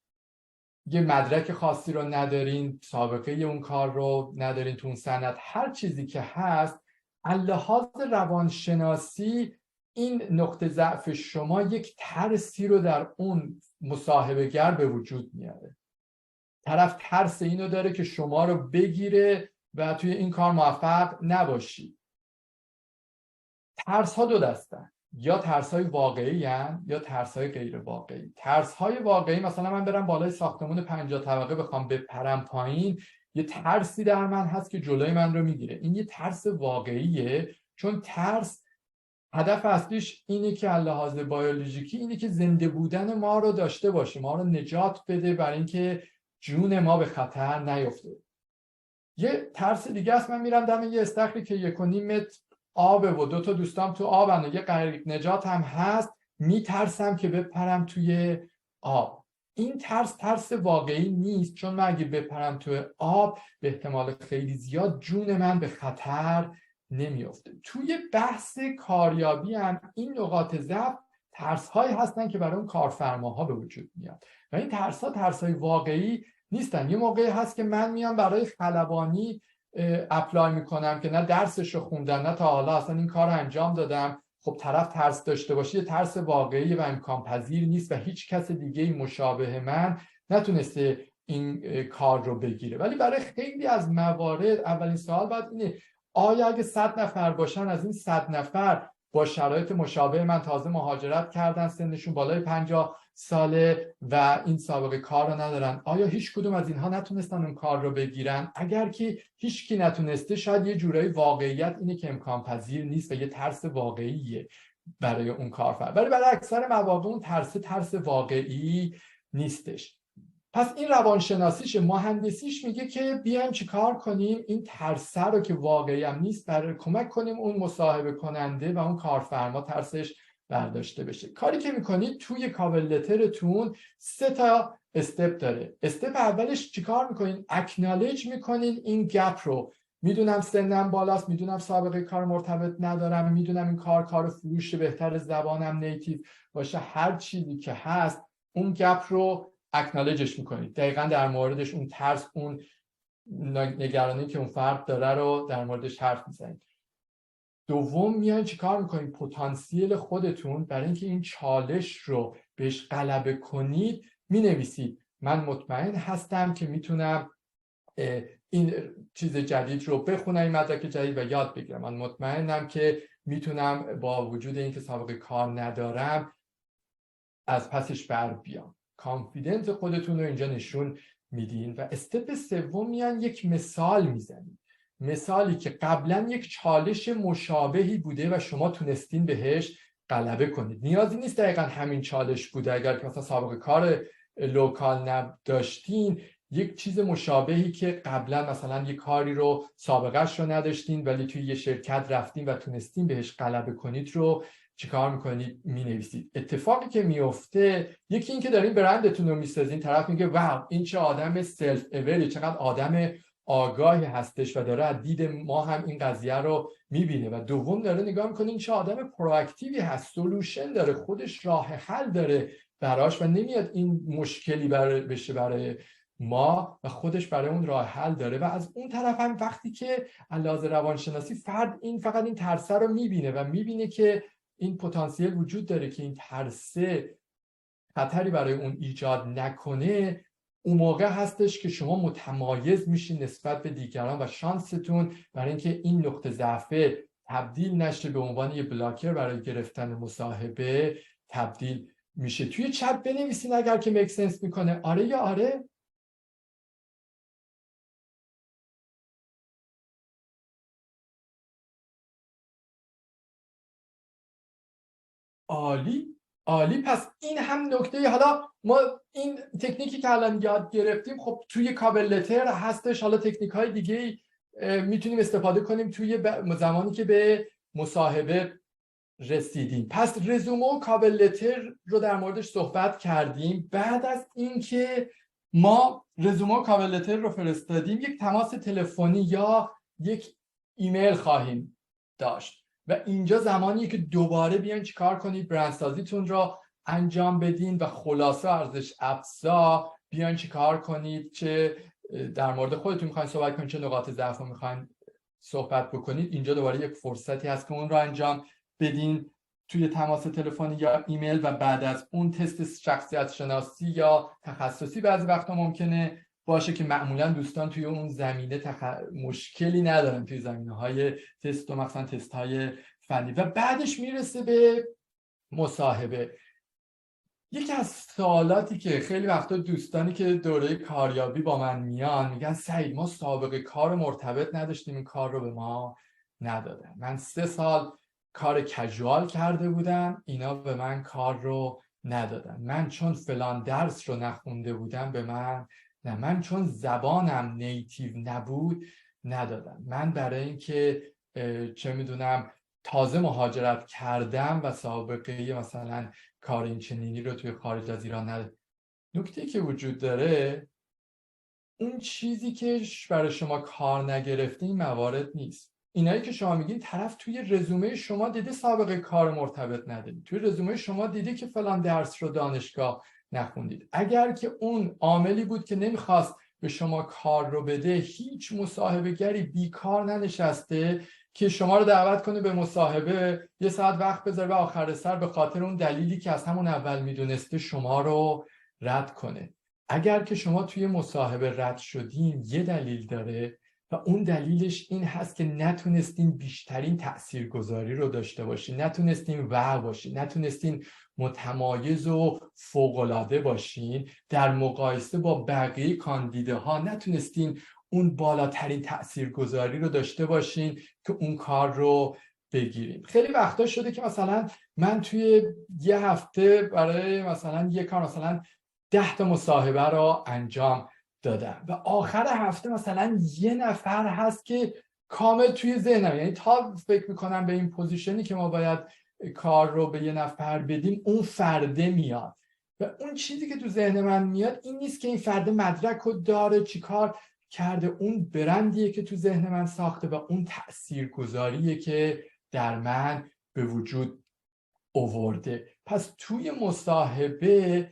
یه مدرک خاصی رو ندارین، سابقه اون کار رو ندارین تو اون صنعت، هر چیزی که هست، از لحاظ روانشناسی این نقطه ضعف شما یک ترسی رو در اون مصاحبه‌گر به وجود میاره. طرف ترس اینو داره که شما رو بگیره و توی این کار موفق نباشی. ترس ها 2 دستن، یا ترس های واقعی هن، یا ترس های غیر واقعی. ترس های واقعی مثلا من برم بالای ساختمون 50 طبقه بخوام بپرم پایین، یه ترسی در من هست که جلوی من رو میگیره. این یه ترس واقعیه، چون ترس هدف اصلیش اینه که از لحاظ بیولوژیکی اینه که زنده بودن ما رو داشته باشه، ما رو نجات بده برای اینکه جون ما به خطر نیفته. یه ترس دیگه است، من میرم دم یه استخری که 1.5 متر آبه و 2 تا دوستام تو آبن و یه غریق نجات هم هست، میترسم که بپرم توی آب. این ترس واقعی نیست، چون من اگه بپرم توی آب به احتمال خیلی زیاد جون من به خطر نمیفته. توی بحث کاریابی هم این نقاط ضعف ترس‌هایی هستن که برای اون کارفرماها به وجود میاد و این ترس‌های واقعی نیستن. یه موقعی هست که من میام برای خلبانی اپلای میکنم که نه درسش رو خوندم نه تا حالا اصلا این کار رو انجام دادم. خب طرف ترس داشته باشه، یه ترس واقعی و امکان پذیر نیست و هیچ کس دیگه مشابه من نتونسته این کار رو بگیره. ولی برای خیلی از موارد اولین سوال باید اینه آیا اگه 100 نفر باشن، از این 100 نفر با شرایط مشابه من تازه مهاجرت کردن، سنشون بالای 50 ساله و این سابقه کار رو ندارن، آیا هیچ کدوم از اینها نتونستن اون کار رو بگیرن؟ اگر که هیچ کی نتونسته، شاید یه جورایی واقعیت اینه که امکان پذیر نیست و یه ترس واقعیه برای اون کارفرما. ولی برای اکثر مواقع اون ترس واقعی نیستش. پس این روانشناسیش. مهندسیش میگه که بیایم چیکار کنیم این ترس رو که واقعی هم نیست برای کمک کنیم اون مصاحبه کننده و اون کارفرما ترسش برداشته بشه. کاری که میکنید توی کاور لترتون 3 تا استپ داره. استپ اولش چیکار میکنین؟ اکنالج میکنین این گپ رو. میدونم سنم بالاست، میدونم سابقه کار مرتبط ندارم، میدونم این کار فروش بهتر، زبانم نیتیو باشه، هر چیزی که هست اون گپ رو اکنالجش میکنید. دقیقاً در موردش اون ترس، اون نگرانی که اون فرد داره رو در موردش حرف میزنید. دوم میان چیکار میکنید؟ پتانسیل خودتون برای اینکه این چالش رو بهش غلبه کنید مینویسید. من مطمئن هستم که میتونم این چیز جدید رو بخونم، این مدرک جدید و یاد بگیرم. من مطمئنم که میتونم با وجود اینکه سابقه کار ندارم از پسش بر بیام. کانفیدنس خودتون رو اینجا نشون میدین. و استپ سوم میان یک مثال میزنید. مثالی که قبلا یک چالش مشابهی بوده و شما تونستین بهش غلبه کنید. نیازی نیست دقیقا همین چالش بوده. اگر که مثلا سابقه کار لوکال نداشتین، یک چیز مشابهی که قبلا مثلا یک کاری رو سابقهش رو نداشتین ولی توی یه شرکت رفتین و تونستین بهش غلبه کنید رو چیکار میکنید؟ مینویسید. اتفاقی که میفته یکی این که دارین برندتون رو میسازین، طرف میگه واو این چه آدم سلف اوری، چقدر آدم آگاهی هستش و داره از دید ما هم این قضیه رو میبینه. و دوم داره نگاه میکنه این چه آدم پرواکتیوی هست، سولوشن داره، خودش راه حل داره براش و نمیاد این مشکلی بشه برای ما و خودش برای اون راه حل داره. و از اون طرف هم وقتی که علاوه روانشناسی فرد این فقط این ترس رو میبینه و میبینه که این پتانسیل وجود داره که این ترسه خطری برای اون ایجاد نکنه، اون موقع هستش که شما متمایز میشین نسبت به دیگران و شانستون برای اینکه این نقطه ضعف تبدیل نشه به عنوان یه بلاکر برای گرفتن مصاحبه تبدیل میشه. توی چت بنویسین اگر که میک سنس میکنه آره یا آره. عالی عالی. پس این هم نکته. حالا ما این تکنیکی که الان یاد گرفتیم خب توی کاور لتر هستش. حالا تکنیک های دیگه میتونیم استفاده کنیم توی زمانی که به مصاحبه رسیدیم. پس رزومه و کاور لتر رو در موردش صحبت کردیم. بعد از اینکه ما رزومه و کاور لتر رو فرستادیم یک تماس تلفنی یا یک ایمیل خواهیم داشت و اینجا زمانیه که دوباره بیاین چیکار کنید؟ برندسازیتون رو انجام بدین و خلاصه ارزش افزا بیاین چیکار کنید که در مورد خودتون میخواین صحبت کنید، چه نقاط ضعف رو میخواین صحبت بکنید. اینجا دوباره یک فرصتی هست که اون رو انجام بدین توی تماس تلفنی یا ایمیل و بعد از اون تست شخصیت شناسی یا تخصصی بعضی وقتا ممکنه باشه که معمولا دوستان توی اون زمینه مشکلی ندارن توی زمینه‌های تست و مثلا تست‌های فنی و بعدش میرسه به مصاحبه. یکی از سوالاتی که خیلی وقتا دوستانی که دوره کاریابی با من میان میگن سعید ما سابقه کار مرتبط نداشتیم، این کار رو به ما ندادن. من 3 سال کار کژوال کرده بودم، اینا به من کار رو ندادن. من چون فلان درس رو نخونده بودم به من نه. من چون زبانم نیتیو نبود ندادن. من برای اینکه چه میدونم تازه مهاجرت کردم و سابقه مثلا کار این چنینی رو توی خارج از ایران ندارم. نکته که وجود داره اون چیزی که برای شما کار نگرفته این موارد نیست. اینایی که شما میگین طرف توی رزومه شما دیده سابقه کار مرتبط ندارید، توی رزومه شما دیده که فلان درس رو دانشگاه نخوندید. اگر که اون عاملی بود که نمیخواست به شما کار رو بده، هیچ مصاحبه گری بیکار ننشسته که شما رو دعوت کنه به مصاحبه، یه ساعت وقت بذاره و آخر سر به خاطر اون دلیلی که از همون اول میدونسته شما رو رد کنه. اگر که شما توی مصاحبه رد شدین یه دلیل داره و اون دلیلش این هست که نتونستین بیشترین تاثیرگذاری رو داشته باشین، نتونستین واو باشین، نتونستین متمایز و فوق‌العاده باشین در مقایسه با بقیه کاندیداها، نتونستین اون بالاترین تاثیرگذاری رو داشته باشین که اون کار رو بگیریم. خیلی وقتا شده که مثلا من توی یه هفته برای مثلا یه کار مثلا 10 تا مصاحبه را انجام دادم و آخر هفته مثلا یه نفر هست که کامل توی ذهنم، یعنی تا فکر میکنم به این پوزیشنی که ما باید کار رو به یه نفر بدیم اون فرده میاد و اون چیزی که تو ذهن من میاد این نیست که این فرد مدرک رو داره چی کار کرده، اون برندیه که تو ذهن من ساخته و اون تاثیرگذاریه که در من به وجود آورده. پس توی مصاحبه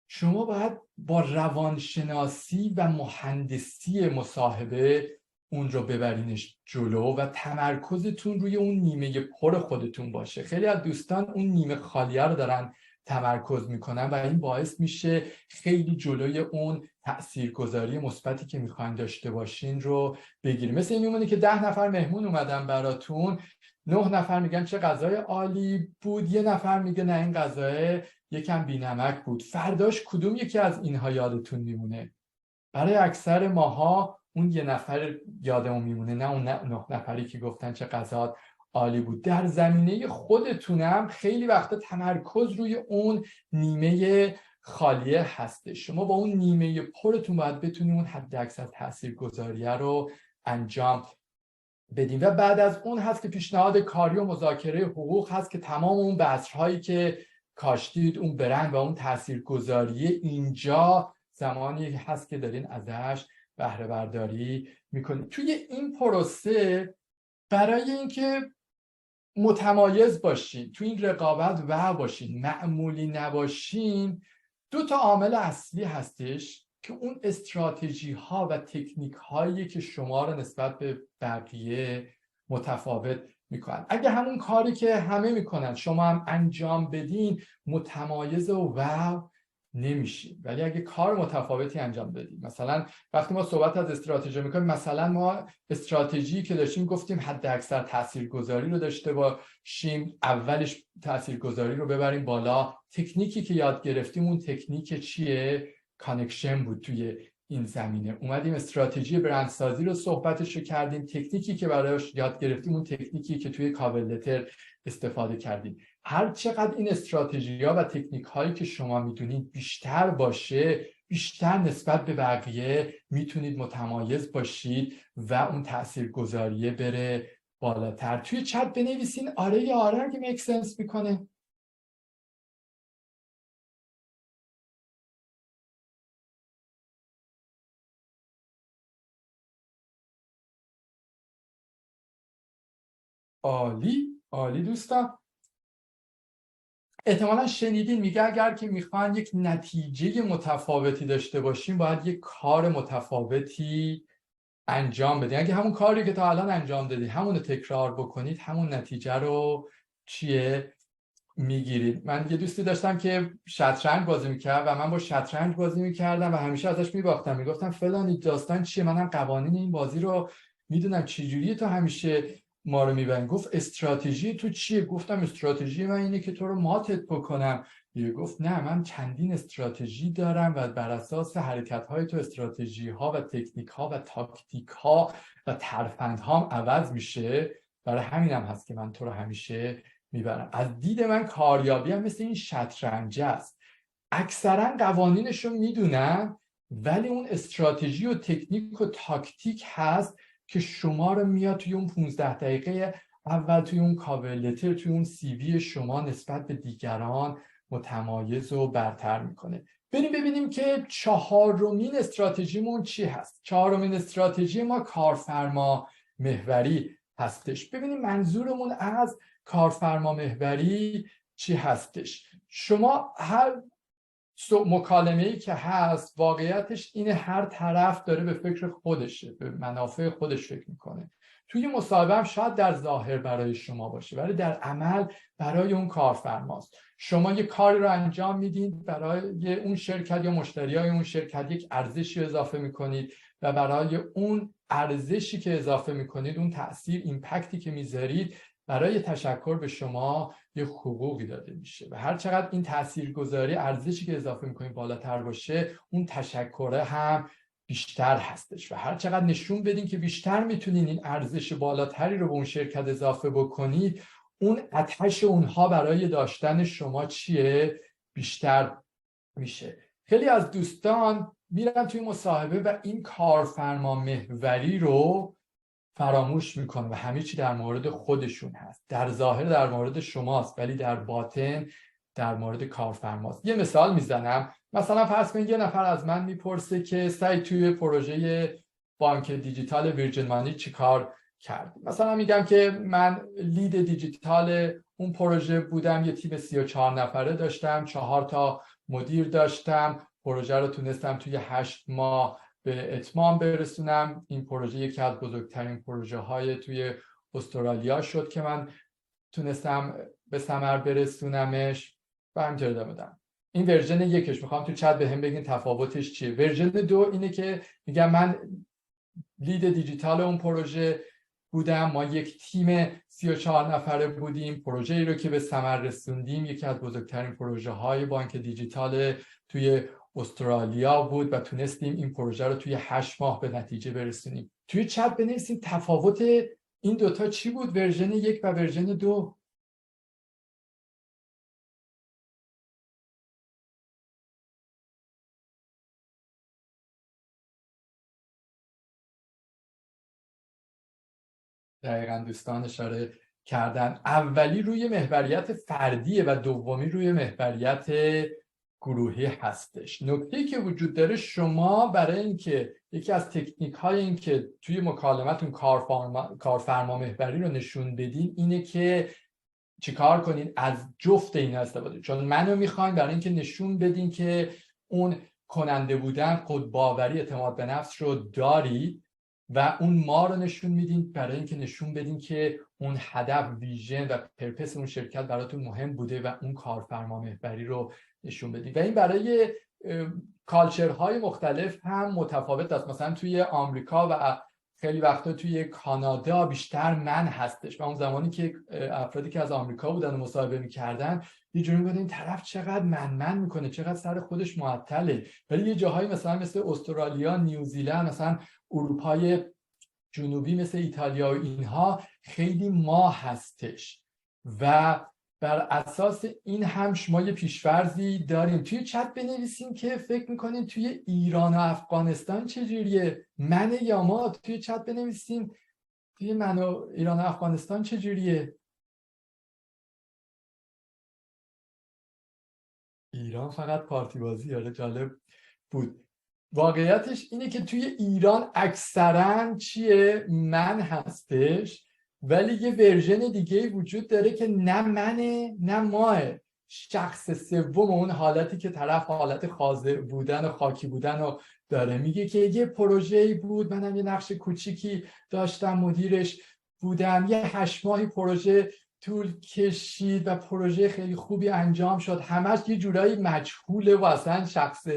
شما باید با روانشناسی و مهندسی مصاحبه اون رو ببرینش جلو و تمرکزتون روی اون نیمه پر خودتون باشه. خیلی از دوستان اون نیمه خالیه رو دارن تمرکز میکنن و این باعث میشه خیلی جلوی اون تاثیرگذاری مثبتی که میخواین داشته باشین رو بگیریم. مثل این میمونه که 10 نفر مهمون اومدن براتون، 9 نفر میگن چه غذای عالی بود، 1 نفر میگه نه این غذای یکم بی‌نمک بود. فرداش کدوم یکی از اینها یادتون میمونه؟ برای اکثر ماها اون 1 نفر یادمون میمونه، نه اون 9 نفری که گفتن چه غذا عالی بود. در زمینه خودتونم خیلی وقتا تمرکز روی اون نیمه خالیه هسته. شما با اون نیمه پرتون باید بتونید اون حد اکثر تاثیرگذاریه رو انجام بدیم. و بعد از اون هست که پیشنهاد کاری و مذاکره حقوق هست که تمام اون بذرهایی که کاشتید، اون برند و اون تاثیرگذاری، اینجا زمانی هست که دارین ازش بهره برداری میکنید. توی این پروسه برای اینکه متمایز باشین، توی این رقابت و باشین، معمولی نباشین، 2 تا عامل اصلی هستش که اون استراتژی ها و تکنیک هایی که شما رو نسبت به بقیه متفاوت میکنن. اگه همون کاری که همه میکنن شما هم انجام بدین، متمایز و نمیشین. ولی اگه کار متفاوتی انجام بدین، مثلا وقتی ما صحبت از استراتژی میکنیم، مثلا ما استراتژی که داشتیم گفتیم حد اکثر تاثیرگذاری رو داشته باشیم، اولش تاثیرگذاری رو ببریم بالا. تکنیکی که یاد گرفتیم اون تکنیک چیه؟ کانکشن بود. توی این زمینه اومدیم استراتژی برندسازی رو صحبتش رو کردیم، تکنیکی که براش یاد گرفتیم اون تکنیکی که توی کاور لتر استفاده کردیم. هر چقدر این استراتژی ها و تکنیک هایی که شما میدونید بیشتر باشه، بیشتر نسبت به بقیه میتونید متمایز باشید و اون تاثیرگذاریه بره بالاتر. توی چت بنویسین آره یا آره اگه میک سنس میکنه. عالی عالی دوستان. احتمالا شنیدین میگه اگر که میخوان یک نتیجه متفاوتی داشته باشیم باید یک کار متفاوتی انجام بدین. اگه همون کاری که تا الان انجام دادید همون رو تکرار بکنید، همون نتیجه رو چیه میگیرید. من یه دوستی داشتم که شطرنج بازی میکرد و من با شطرنج بازی میکردم و همیشه ازش میباختم، میگفتم فلانی داستان چیه، منم قوانین این بازی رو میدونم، چجوریه تو همیشه ما رو میبرین؟ گفت استراتژی تو چیه؟ گفتم استراتژی من اینه که تو رو ماتت بکنم. یه گفت نه من چندین استراتژی دارم و بر اساس حرکت‌های تو استراتژی ها و تکنیک ها و تاکتیک ها و ترفندها هم عوض میشه، برای همینم هست که من تو رو همیشه میبرم. از دید من کاریابی هم مثل این شطرنج است، اکثرا قوانینش رو میدونن ولی اون استراتژی و تکنیک و تاکتیک هست که شما رو میاد توی اون 15 دقیقه اول توی اون کاور لتر، توی اون سی وی شما نسبت به دیگران متمایز و برتر میکنه. بریم ببینیم که 4مین استراتژیمون چی هست. 4مین استراتژی ما کارفرما محوری هستش. ببینیم منظورمون از کارفرما محوری چی هستش. شما هر مکالمه‌ای که هست واقعیتش اینه هر طرف داره به فکر خودشه، به منافع خودش فکر میکنه. توی مصاحبه هم شاید در ظاهر برای شما باشه ولی در عمل برای اون کارفرماست. شما یه کاری رو انجام میدین برای اون شرکت یا مشتریای اون شرکت، یک ارزشی اضافه میکنید و برای اون ارزشی که اضافه میکنید، اون تأثیر ایمپکتی که میذارید، برای تشکر به شما یه حقوقی داده میشه و هر چقدر این تاثیرگذاری ارزشی که اضافه میکنید بالاتر باشه، اون تشکره هم بیشتر هستش و هر چقدر نشون بدین که بیشتر میتونین این ارزش بالاتری رو به اون شرکت اضافه بکنید، اون آتش اونها برای داشتن شما چیه؟ بیشتر میشه. خیلی از دوستان میرن توی مصاحبه و این کارفرما محوری رو فراموش میکنه و همه چی در مورد خودشون هست. در ظاهر در مورد شماست ولی در باطن در مورد کارفرماست. یه مثال میزنم، مثلا فرض کنید یه نفر از من میپرسه که سعی توی پروژه بانک دیجیتال ویرجین مانی چی کار کرد. مثلا میگم که من لید دیجیتال اون پروژه بودم، یه تیم 34 نفره داشتم، 4 تا مدیر داشتم، پروژه رو تونستم توی 8 ماه به اتمام برسونم. این پروژه یکی از بزرگترین پروژه های توی استرالیا شد که من تونستم به ثمر برسونمش و همینطور ادامه بدم. این ورژن یکش. میخوام تو چت بهم بگین تفاوتش چیه. ورژن 2 اینه که میگم من لید دیجیتال اون پروژه بودم، ما یک تیم 34 نفره بودیم، پروژه ای رو که به ثمر رسوندیم یکی از بزرگترین پروژه های بانک دیجیتال توی استرالیا بود و تونستیم این پروژه رو توی 8 ماه به نتیجه برسونیم. توی چت بنویسیم تفاوت این دوتا چی بود، ورژن 1 و ورژن 2. دقیقاً دوستان اشاره کردن. اولی روی محوریت فردیه و دومی روی محوریت گروهی هستش. نکته‌ای که وجود داره، شما برای اینکه یکی از تکنیک های این که توی مکالمتون کارفرما محوری رو نشون بدین اینه که چیکار کنین؟ از جفت این استفاده. چون منو میخواین برای اینکه نشون بدین که اون کننده بودن، خودباوری، اعتماد به نفس رو داری و اون ما رو نشون میدین برای اینکه نشون بدین که اون هدف، ویژن و پرپس اون شرکت براتون مهم بوده و اون کارفرما محوری رو نشون بدین. و این برای کالچرهای مختلف هم متفاوت است. مثلا توی آمریکا و خیلی وقتا توی کانادا بیشتر من هستش و اون زمانی که افرادی که از آمریکا بودن و مصاحبه میکردن یه جوری بود این طرف چقدر من میکنه، چقدر سر خودش معطله. ولی یه جاهایی مثل استرالیا، نیوزیلند، مثلا اروپای جنوبی مثل ایتالیا و اینها خیلی ما هستش و بر اساس این هم شما یه پیش‌فرضی داریم. توی چت بنویسیم که فکر میکنین توی ایران و افغانستان چجوریه، من یا ما. توی چت بنویسیم توی من و ایران و افغانستان چجوریه. ایران فقط پارتی بازی. آره جالب بود. واقعیتش اینه که توی ایران اکثرا چیه؟ من هستش، ولی یه ورژن دیگه وجود داره که نه منه نه ماه. شخص سوم، اون حالتی که طرف حالت خاضع بودن و خاکی بودن رو داره، میگه که یه پروژه‌ای بود، منم یه نقش کوچیکی داشتم، مدیرش بودم، یه 8 ماهی پروژه طول کشید و پروژه خیلی خوبی انجام شد. همش یه جورایی مجهوله و اصلا شخص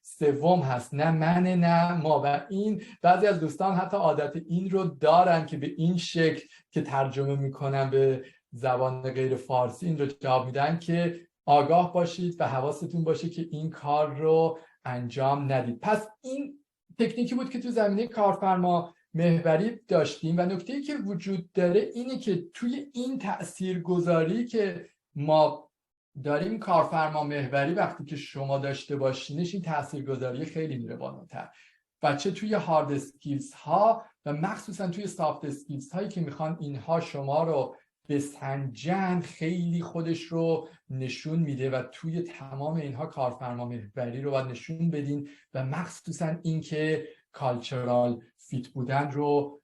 سوم هست، نه منه نه ما. و این بعضی از دوستان حتی عادت این رو دارن که به این شکل که ترجمه میکنن به زبان غیر فارسی این رو جواب میدن که آگاه باشید و حواستون باشه که این کار رو انجام ندید. پس این تکنیکی بود که تو زمینه کارفرما محوری داشتیم و نکته‌ای که وجود داره اینه که توی این تاثیرگذاری که ما داریم کارفرما محوری وقتی که شما داشته باشینش، این تاثیرگذاری خیلی میره بالاتر. بچه توی هارد اسکیلز ها و مخصوصا توی سافت اسکیلز هایی که میخوان اینها شما رو بسنجن خیلی خودش رو نشون میده و توی تمام اینها کارفرما محوری رو باید نشون بدین و مخصوصا اینکه کالچرال فیت بودن رو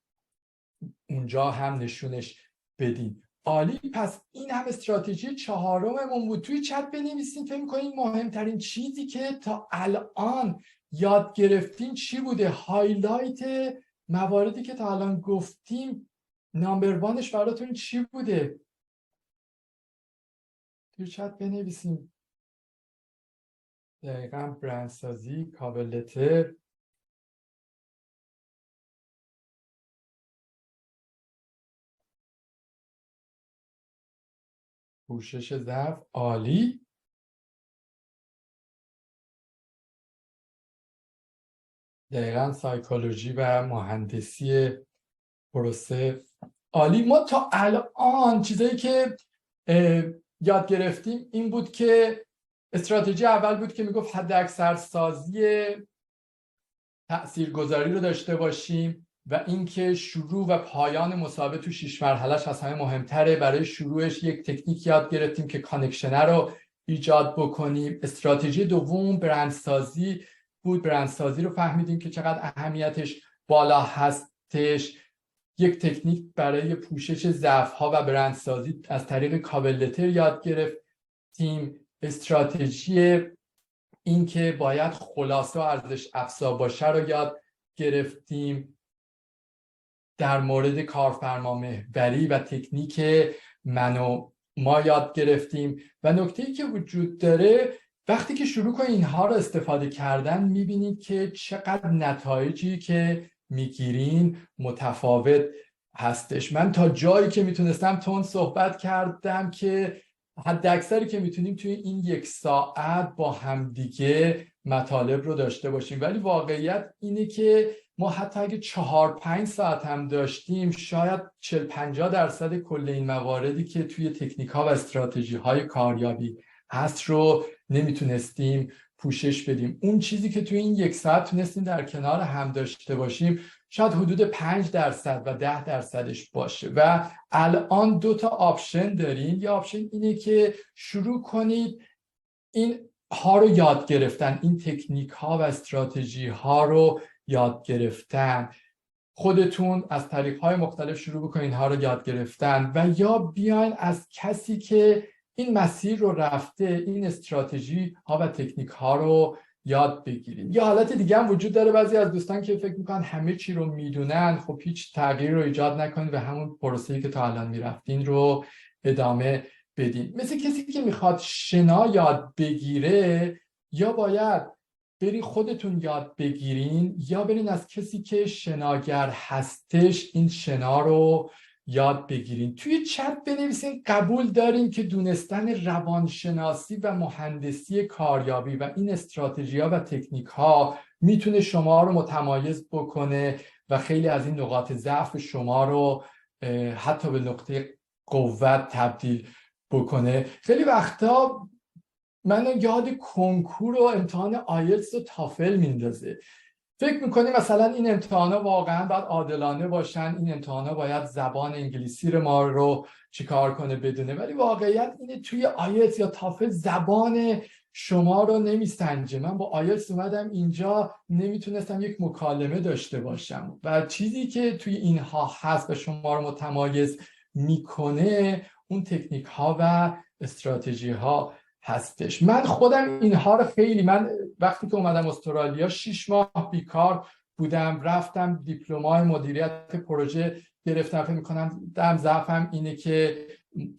اونجا هم نشونش بدین. عالی. پس این هم استراتژی چهارممون بود. توی چت بنویسین فکر می‌کنین مهمترین چیزی که تا الان یاد گرفتین چی بوده، هایلایت مواردی که تا الان گفتیم نامبر وانش براتون چی بوده. توی چت بنویسین. دقیقاً برندسازی، کاور لتر، پوشش ضعف. عالی. دقیقاً سایکولوژی و مهندسی پروسه. عالی. ما تا الان چیزایی که یاد گرفتیم این بود که استراتژی اول بود که میگفت حداکثر سازی تاثیرگذاری رو داشته باشیم و اینکه شروع و پایان مسابقه تو 6 مرحلهش از همه مهمتره. برای شروعش یک تکنیک یاد گرفتیم که کانکشنر رو ایجاد بکنیم. استراتژی دوم برندسازی بود. برندسازی رو فهمیدیم که چقدر اهمیتش بالا هستش. یک تکنیک برای پوشش ضعف‌ها و برندسازی از طریق کاور لتر یاد گرفتیم. استراتژی این که باید خلاصه و ارزش افزا باشه رو یاد گرفتیم. در مورد کارفرما محوری و تکنیک من و ما یاد گرفتیم. و نکته‌ای که وجود داره وقتی که شروع کنید اینها رو استفاده کردن میبینید که چقدر نتایجی که میگیرین متفاوت هستش. من تا جایی که میتونستم تون صحبت کردم که حد اکثری که میتونیم توی این 1 ساعت با همدیگه مطالب رو داشته باشیم، ولی واقعیت اینه که ما حتی اگه 4-5 ساعت هم داشتیم شاید 40-50% کل این مواردی که توی تکنیک ها و استراتژی های کاریابی هست رو نمیتونستیم پوشش بدیم. اون چیزی که توی این 1 ساعت تونستیم در کنار هم داشته باشیم شاید حدود 5% و 10%ش باشه. و الان 2 تا آپشن داریم. یه آپشن اینه که شروع کنید این ها رو یاد گرفتن، این تکنیک ها و استراتژی ها رو یاد گرفتن. خودتون از طریق های مختلف شروع بکنید اینها رو یاد گرفتن و یا بیاین از کسی که این مسیر رو رفته این استراتژی ها و تکنیک ها رو یاد بگیرید. یه حالت دیگه هم وجود داره. بعضی از دوستان که فکر میکنن همه چی رو میدونن، خب هیچ تغییر رو ایجاد نکنید و همون پروسه‌ای که تا الان میرفتین رو ادامه بدین. مثل کسی که میخواد شنا یاد بگیره، یا باید برین خودتون یاد بگیرین یا برین از کسی که شناگر هستش این شنا رو یاد بگیرین. توی چت بنویسین قبول دارین که دونستن روانشناسی و مهندسی کاریابی و این استراتژی‌ها و تکنیک‌ها میتونه شما رو متمایز بکنه و خیلی از این نقاط ضعف شما رو حتی به نقطه قوت تبدیل بکنه. خیلی وقتا من یاد کنکور و امتحان آیلتس و تافل میندازه. فکر میکنیم مثلا این امتحانا واقعا باید عادلانه باشن، این امتحانا باید زبان انگلیسی رو ما رو چیکار کنه بدونه، ولی واقعیت اینه توی آیلتس یا تافل زبان شما رو نمیسنجه. من با آیلتس اومدم اینجا نمیتونستم یک مکالمه داشته باشم و چیزی که توی اینها هست و شما رو متمایز میکنه اون تکنیک ها و استراتژی ها هستش. من خودم اینها رو من وقتی که اومدم استرالیا 6 ماه بیکار بودم، رفتم دیپلمای مدیریت پروژه گرفتم. فکر می‌کنم ضعفم اینه که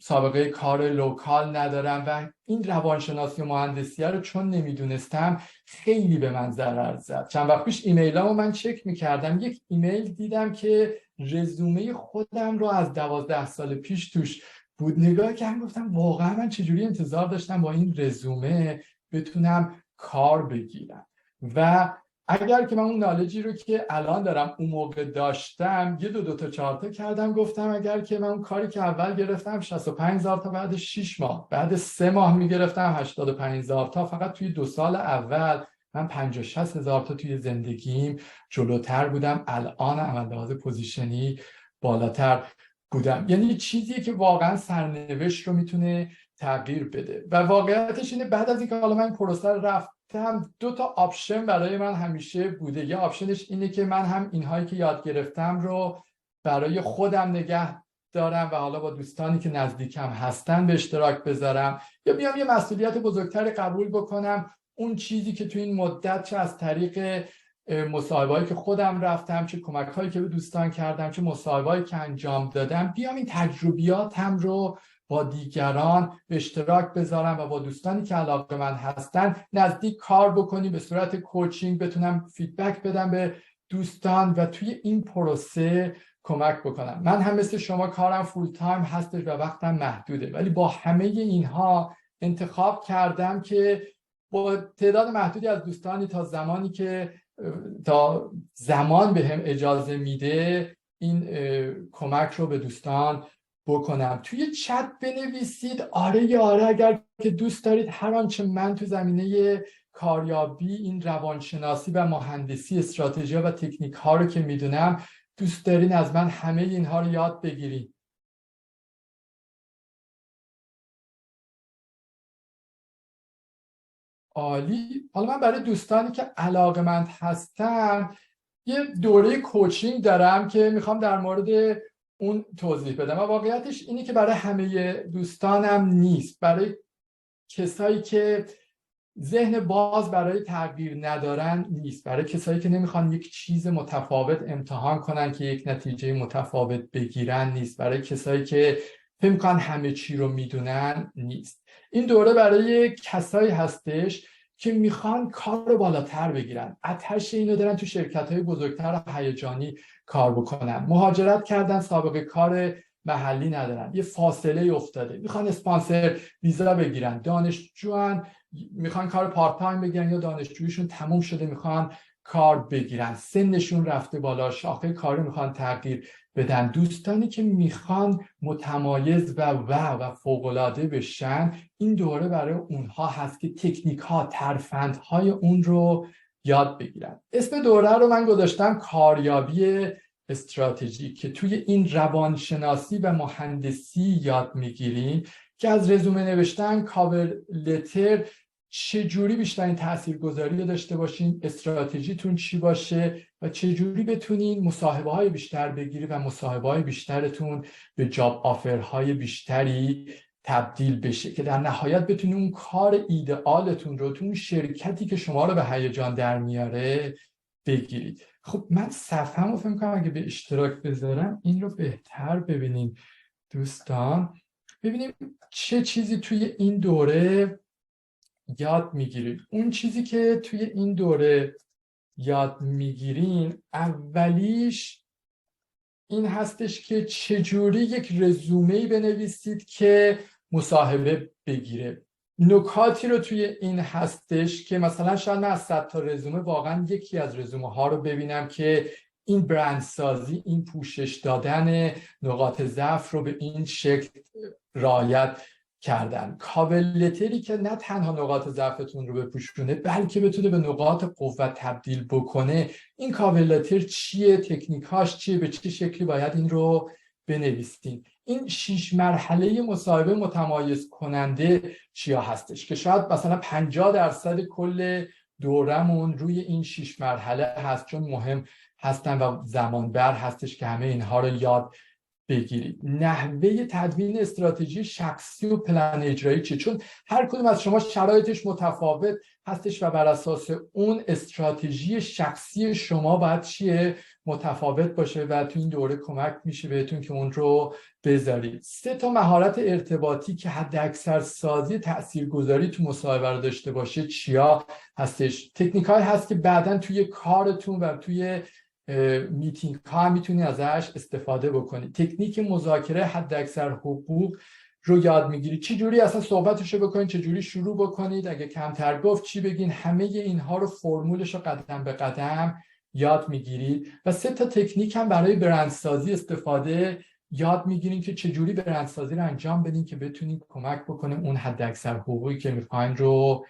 سابقه کار لوکال ندارم و این روانشناسی و مهندسی رو چون نمیدونستم خیلی به من ضرر زد. چند وقت پیش ایمیلامو من چک می‌کردم، یک ایمیل دیدم که رزومه خودم رو از 12 سال پیش توش بود. نگاه کردم گفتم واقعا من چجوری انتظار داشتم با این رزومه بتونم کار بگیرم. و اگر که من اون نالجی رو که الان دارم اون موقع داشتم 1 تا 4 تا کردم، گفتم اگر که من اون کاری که اول گرفتم 65,000 تا بعد 6 ماه، بعد 3 ماه میگرفتم 85,000 تا، فقط توی 2 سال اول من 50-60,000 تا توی زندگیم جلوتر بودم. الان از لحاظ پوزیشنی بالاتر بودم. یعنی چیزی که واقعا سرنوشت رو میتونه تغییر بده. و واقعیتش اینه بعد از اینکه حالا من پروسه رفتم 2 تا آپشن برای من همیشه بوده. یه آپشنش اینه که من هم اینهایی که یاد گرفتم رو برای خودم نگه دارم و حالا با دوستانی که نزدیکم هستن به اشتراک بذارم، یا بیام یه مسئولیت بزرگتر قبول بکنم، اون چیزی که تو این مدت چه از طریق مصاحبه‌ای که خودم رفتم، چه کمک‌هایی که به دوستان کردم، چه مصاحبه‌ای که انجام دادم، بیام این تجربیاتم رو با دیگران به اشتراک بذارم و با دوستانی که علاقه‌مند هستن نزدیک کار بکنیم، به صورت کوچینگ بتونم فیدبک بدم به دوستان و توی این پروسه کمک بکنم. من هم مثل شما کارم فول تایم هستش و وقتم محدوده، ولی با همه اینها انتخاب کردم که با تعداد محدودی از دوستانی تا زمان به هم اجازه میده این کمک رو به دوستان بکنم. توی چت بنویسید آره اگر که دوست دارید هر آنچه من تو زمینه کاریابی این روانشناسی و مهندسی استراتژی و تکنیک ها رو که میدونم دوست دارین از من همه اینها رو یاد بگیرید. عالی. حالا من برای دوستانی که علاقه‌مند هستن یه دوره کوچینگ دارم که میخوام در مورد اون توضیح بدم و واقعیتش اینی که برای همه دوستانم نیست، برای کسایی که ذهن باز برای تغییر ندارن نیست، برای کسایی که نمیخوان یک چیز متفاوت امتحان کنن که یک نتیجه متفاوت بگیرن نیست، برای کسایی که فکر میکنن همه چی رو میدونن نیست. این دوره برای کسایی هستش که میخوان کار رو بالاتر بگیرن، آتش اینو دارن تو شرکت‌های بزرگتر و هیجانی کار بکنن، مهاجرت کردن، سابقه کار محلی ندارن، یه فاصله افتاده، میخوان اسپانسر ویزا بگیرن، دانشجوان میخوان کار پارت تایم بگیرن یا دانشجویشون تموم شده میخوان کار بگیرن، سنشون رفته بالا، شاخه کاری میخوان تغییر بدن. دوستانی که میخوان متمایز و فوق‌العاده بشن، این دوره برای اونها هست که تکنیک ها، ترفندهای اون رو یاد بگیرن. اسم دوره رو من گذاشتم کاریابی استراتژیک که توی این روانشناسی و مهندسی یاد میگیرین که از رزومه نوشتن، کاور لتر، چجوری بیشترین تاثیرگذاری رو داشته باشین، استراتژیتون چی باشه و چجوری بتونین مصاحبه های بیشتر بگیری و مصاحبه های بیشترتون به جاب آفرهای بیشتری تبدیل بشه که در نهایت بتونین اون کار ایدئالتون رو تو اون شرکتی که شما رو به هیجان در میاره بگیرید. خب من صفحه‌مو فکر می‌کنم اگه به اشتراک بذارم این رو بهتر ببینین دوستان. ببینیم چه چیزی توی این دوره یاد میگیرید. اون چیزی که توی این دوره یاد میگیرین اولیش این هستش که چجوری یک رزومه‌ای بنویسید که مصاحبه بگیره. نکاتی رو توی این هستش که مثلا شاید من از 100 تا رزومه واقعا یکی از رزومه ها رو ببینم که این برندسازی، این پوشش دادن نقاط ضعف رو به این شکل رعایت کردن. کاور لتری که نه تنها نقاط ضعفتون رو بپوشونه بلکه بتونه به نقاط قوت تبدیل بکنه. این کاور لتر چیه، تکنیکاش چیه، به چه شکلی باید این رو بنویسین. این 6 مرحله مصاحبه متمایز کننده چیا هستش که شاید مثلا 50% کل دورمون روی این 6 مرحله هست، چون مهم هستن و زمان بر هستش که همه اینها رو یاد بگیرید. نحوه تدوین استراتژی شخصی و پلن اجرایی چیه؟ چون هر کدوم از شما شرایطش متفاوت هستش و بر اساس اون استراتژی شخصی شما باید چیه متفاوت باشه و تو این دوره کمک میشه بهتون که اون رو بذارید. 3 تا مهارت ارتباطی که حداکثر سازی تاثیرگذاری تو مصاحبه رو داشته باشه چیا هستش؟ تکنیکایی هست که بعداً توی کارتون و توی میتینگ ها هم میتونید ازش استفاده بکنید. تکنیک مذاکره حداکثر حقوق رو یاد میگیرید، چه جوری اصلا صحبتش رو بکنید، چه جوری شروع بکنید، اگه کمتر گفت چی بگین، همه اینها رو فرمولش رو قدم به قدم یاد میگیرید. و 3 تا تکنیک هم برای برندسازی استفاده یاد میگیرین که چه جوری برندسازی رو انجام بدین که بتونید کمک بکنه اون حداکثر حقوقی که میخواین رو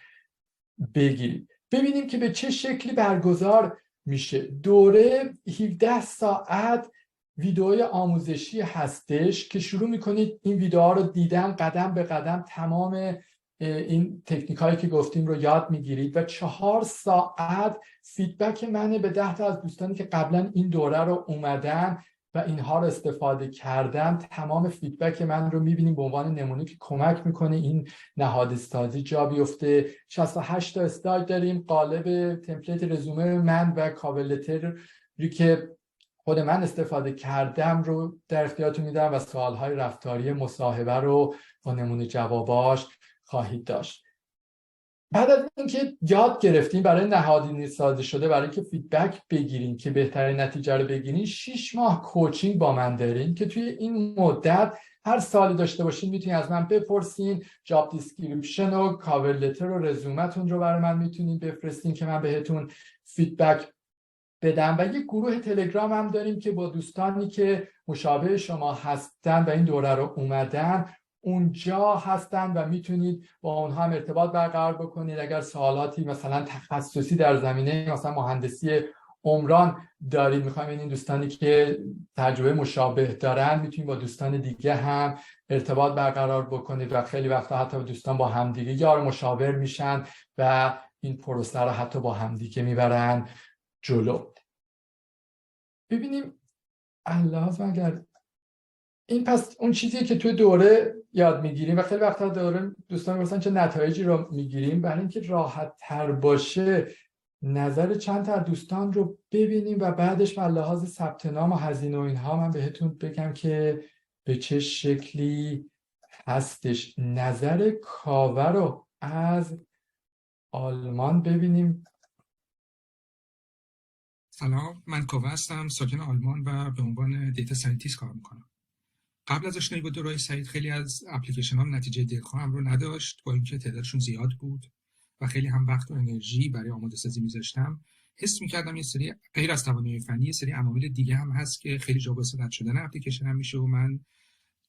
بگیرید. ببینیم که به چه شکلی برگزار میشه. دوره 17 ساعت ویدئوی آموزشی هستش که شروع میکنید این ویدئوها رو دیدن، قدم به قدم تمام این تکنیک هایی که گفتیم رو یاد میگیرید و 4 ساعت فیدبک منه به 10 تا از دوستانی که قبلا این دوره رو اومدن و اینها رو استفاده کردن. تمام فیدبک من رو میبینیم به عنوان نمونه که کمک میکنه این نهادسازی جا بیفته. 68 تا اسلاید داریم، قالب تمپلیت رزومه من و کاور لتری که خود من استفاده کردم رو در اختیارتون میدم و سوالهای رفتاری مصاحبه رو با نمونه جواباش خواهید داشت. بعد از اینکه یاد گرفتیم برای نهادینه سازی شده، برای اینکه فیدبک بگیریم که بهترین نتیجه رو بگیریم، 6 ماه کوچینگ با من دارین که توی این مدت هر سالی داشته باشین میتونین از من بپرسین، جاب دیسکریپشن و کاور لتر و رزومتون رو برای من میتونین بفرستین که من بهتون فیدبک بدم. و یک گروه تلگرام هم داریم که با دوستانی که مشابه شما هستن و این دوره رو اومدن اونجا هستن و میتونید با اونها هم ارتباط برقرار بکنید. اگر سوالاتی مثلا تخصصی در زمینه مثلا مهندسی عمران دارید، میخوایم این دوستانی که تجربه مشابه دارن میتونید با دوستان دیگه هم ارتباط برقرار بکنید و خیلی وقتا حتی دوستان با همدیگه یار مشاور میشن و این پروسه رو حتی با همدیگه میبرن جلو. ببینیم الله اگر این پس اون چیزی که توی دوره یاد میگیریم و خیلی وقتا دوره دوستان میگفتن چه نتایجی رو میگیریم، برای اینکه راحت تر باشه نظر چند تا دوستان رو ببینیم و بعدش به لحاظ ثبت نام و هزینه و اینها من بهتون بگم که به چه شکلی هستش. نظر کاوه رو از آلمان ببینیم. سلام، من کاوه هستم، ساکن آلمان و به عنوان دیتا ساینتیست کار میکنم. قبل از آشنایی با دوره سعید خیلی از اپلیکیشن ها نتیجه دلخواهم رو نداشت، با اینکه تعدادشون زیاد بود و خیلی هم وقت و انرژی برای آماده سازی میذاشتم. حس میکردم یه سری غیر از توانایی فنی یه سری عوامل دیگه هم هست که خیلی جا باعث رد شدن اپلیکیشن هم میشه و من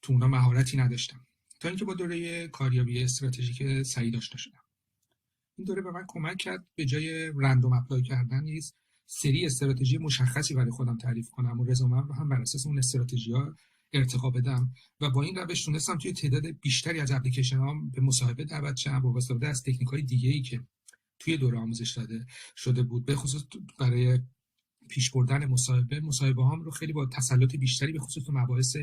تو اونا مهارتی نداشتم، تا اینکه با دوره کاریابی استراتژیک سعید آشنا شدم. این دوره به من کمک کرد به جای رندوم اپلای کردن یه سری استراتژی مشخصی برای خودم تعریف کنم و رزومه‌ام رو هم بر اساس اون استراتژی‌ها ارتقا بدم و با این روش تونستم توی تعداد بیشتری از اپلیکیشن‌هام به مصاحبه دعوت شدم با استفاده از تکنیک‌های دیگه‌ای که توی دوره آموزش داده شده بود، به خصوص برای پیش بردن مصاحبه‌هام رو خیلی با تسلط بیشتری به خصوص مباحث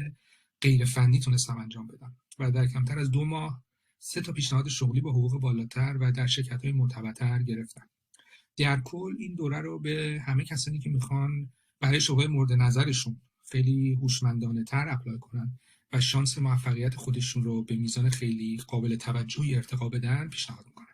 غیر فنی تونستم انجام بدم و در کمتر از 2 ماه 3 تا پیشنهاد شغلی با حقوق بالاتر و در شرکت‌های معتبرتر گرفتم. در کل این دوره رو به همه کسانی که میخوان برای شغل مورد نظرشون خیلی هوشمندانه تر اپلای کنن و شانس موفقیت خودشون رو به میزان خیلی قابل توجهی ارتقا بدن پیشنهاد میکنم.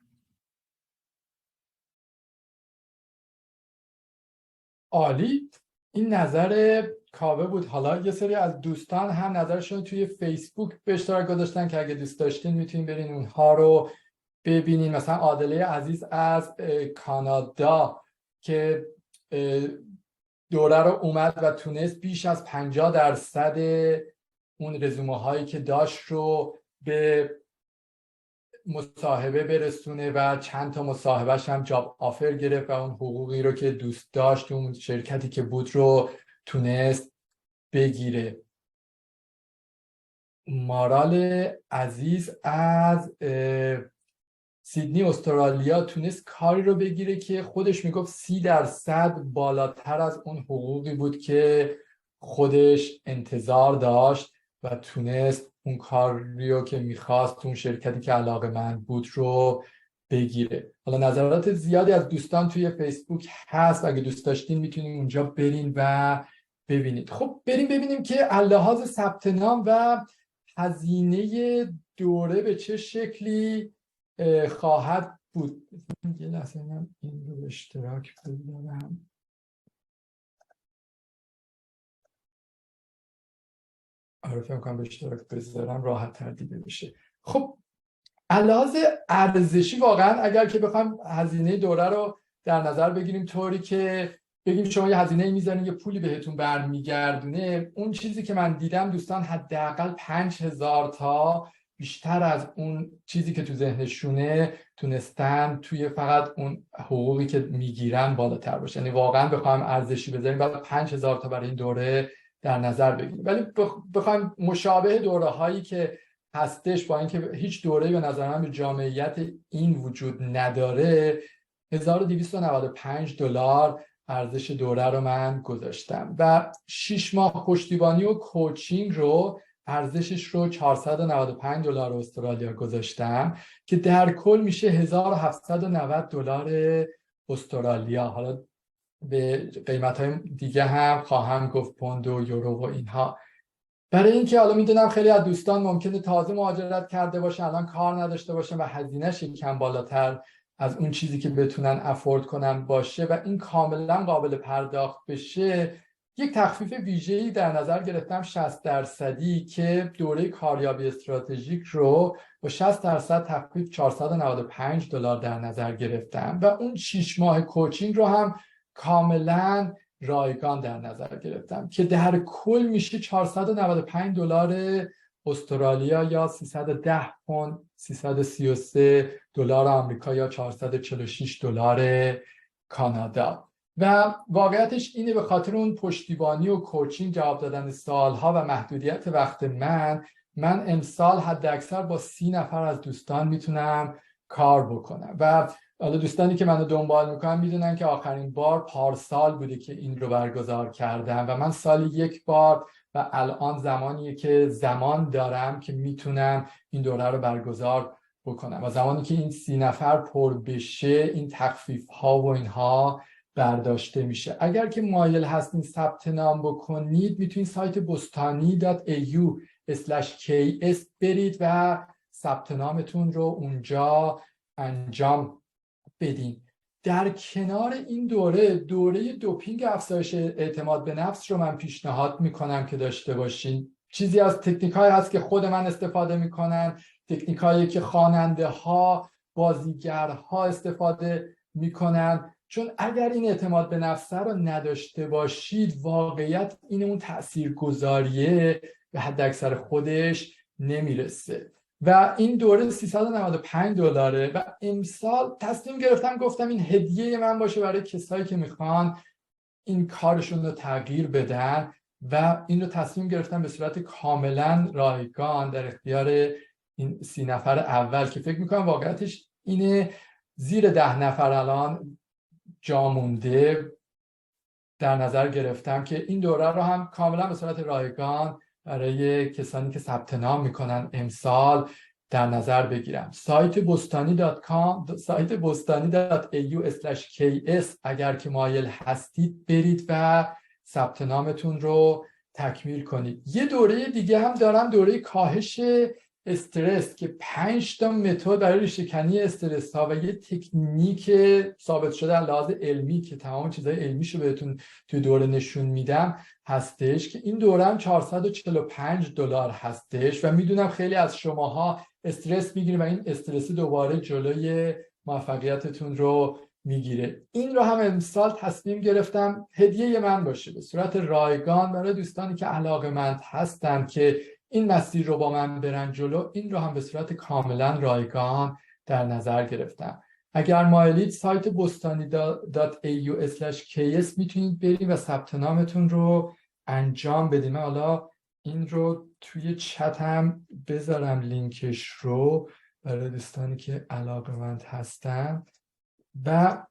عالی، این نظر کاوه بود. حالا یه سری از دوستان هم نظرشون توی فیسبوک به اشتراک گذاشتن که اگه دوست داشتین میتونین برین اونها رو ببینین. مثلا عادله عزیز از کانادا که دوره رو اومد و تونست بیش از 50% اون رزومه هایی که داشت رو به مصاحبه برسونه و چند تا مصاحبهش هم جاب آفر گرفت و اون حقوقی رو که دوست داشت اون شرکتی که بود رو تونست بگیره. مارال عزیز از سیدنی استرالیا تونست کاری رو بگیره که خودش میگفت 30% بالاتر از اون حقوقی بود که خودش انتظار داشت و تونست اون کاری رو که میخواست اون شرکتی که علاقه‌مند بود رو بگیره. حالا نظرات زیادی از دوستان توی فیسبوک هست، اگه دوست داشتین میتونین اونجا برین و ببینید. خب بریم ببینیم که لحاظ ثبت نام و هزینه دوره به چه شکلی خواهد بود. یه لحظه من این رو به اشتراک بذارم. فکر کنم به اشتراک بذارم راحت تر دیده بشه. خب لحاظ ارزشی واقعا اگر که بخوام هزینه دوره رو در نظر بگیریم طوری که بگیم شما یه هزینه میذارین یه پولی بهتون برمیگردونه، اون چیزی که من دیدم دوستان حداقل 5000 تا بیشتر از اون چیزی که تو ذهنشونه تونستن توی فقط اون حقوقی که میگیرن بالاتر باشه. یعنی واقعا بخوام ارزشی بذاریم باید 5000 تا برای این دوره در نظر بگیریم. ولی بخوام مشابه دوره هایی که هستش، با اینکه هیچ دوره‌ای به نظر من به جامعیت این وجود نداره، $1295 ارزش دوره رو من گذاشتم و 6 ماه پشتیبانی و کوچینگ رو ارزشش رو $495 استرالیا گذاشتم که در کل میشه $1790 استرالیا. حالا به قیمت‌های دیگه هم خواهم گفت، پوند و یورو و اینها. برای اینکه حالا میدونم خیلی از دوستان ممکنه تازه مهاجرت کرده باشن، الان کار نداشته باشن و هزینه‌اش کم بالاتر از اون چیزی که بتونن افورد کنن باشه و این کاملا قابل پرداخت بشه، یک تخفیف ویژه‌ای در نظر گرفتم 60% که دوره کاریابی استراتژیک رو با 60% تخفیف $495 در نظر گرفتم و اون 6 ماه کوچینگ رو هم کاملا رایگان در نظر گرفتم که در کل میشه $495 استرالیا یا 310 پوند، 333 دلار آمریکا یا $446 کانادا. و واقعیتش اینه به خاطر اون پشتیبانی و کوچینگ، جواب دادن سوالها و محدودیت وقت من امسال حد اکثر با 30 نفر از دوستان میتونم کار بکنم. و حالا دوستانی که منو دنبال میکنن میدونن که آخرین بار پارسال بوده که این رو برگزار کردم و من سالی 1 بار و الان زمانیه که زمان دارم که میتونم این دوره رو برگزار بکنم و زمانی که این 30 نفر پر بشه این تخفیف ها و اینها برداشته میشه. اگر که مایل هستین ثبت نام بکنید میتونید سایت bostani.au/ks برید و ثبت نامتون رو اونجا انجام بدین. در کنار این دوره دوپینگ افزایش اعتماد به نفس رو من پیشنهاد میکنم که داشته باشین. چیزی از تکنیک‌هایی هست که خود من استفاده میکنم، تکنیک‌هایی که خواننده ها، بازیگرها استفاده میکنن، چون اگر این اعتماد به نفس رو نداشته باشید واقعیت این اون تاثیرگذاریه به حد اکثر خودش نمیرسه. و این دوره $395 و امسال تصمیم گرفتم گفتم این هدیه من باشه برای کسایی که میخوان این کارشون رو تغییر بدن و این رو تصمیم گرفتم به صورت کاملا رایگان در اختیار این 30 نفر اول که فکر میکنم واقعیتش اینه زیر 10 نفر الان جا مونده در نظر گرفتم که این دوره رو هم کاملا به صورت رایگان برای کسانی که ثبت نام میکنن امسال در نظر بگیرم. سایت bostani.com سایت bostani.au/ks اگر که مایل هستید برید و ثبت نامتون رو تکمیل کنید. یه دوره دیگه هم دارم، دوره کاهش استرس که 5 تا متد برای ریشه‌کنی استرس ها و یه تکنیک ثابت شده از لحاظ علمی که تمام چیزای علمیشو بهتون توی دوره نشون میدم هستش که این دوره هم $445 هستش و میدونم خیلی از شماها استرس میگیره و این استرس دوباره جلوی موفقیتتون رو میگیره. این رو هم امسال تصمیم گرفتم هدیه من باشه به صورت رایگان برای دوستانی که علاقه‌مند هستن که این مسیر رو با من برن جلو. این رو هم به صورت کاملا رایگان در نظر گرفتم. اگر مایلید سایت bostani.au/ks میتونید برید و ثبت نامتون رو انجام بدید. من حالا این رو توی چت هم بذارم لینکش رو برای دوستانی که علاقه‌مند هستن. و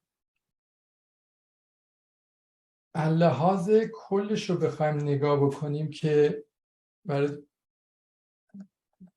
لحاظ کلش رو بخوایم نگاه بکنیم که برای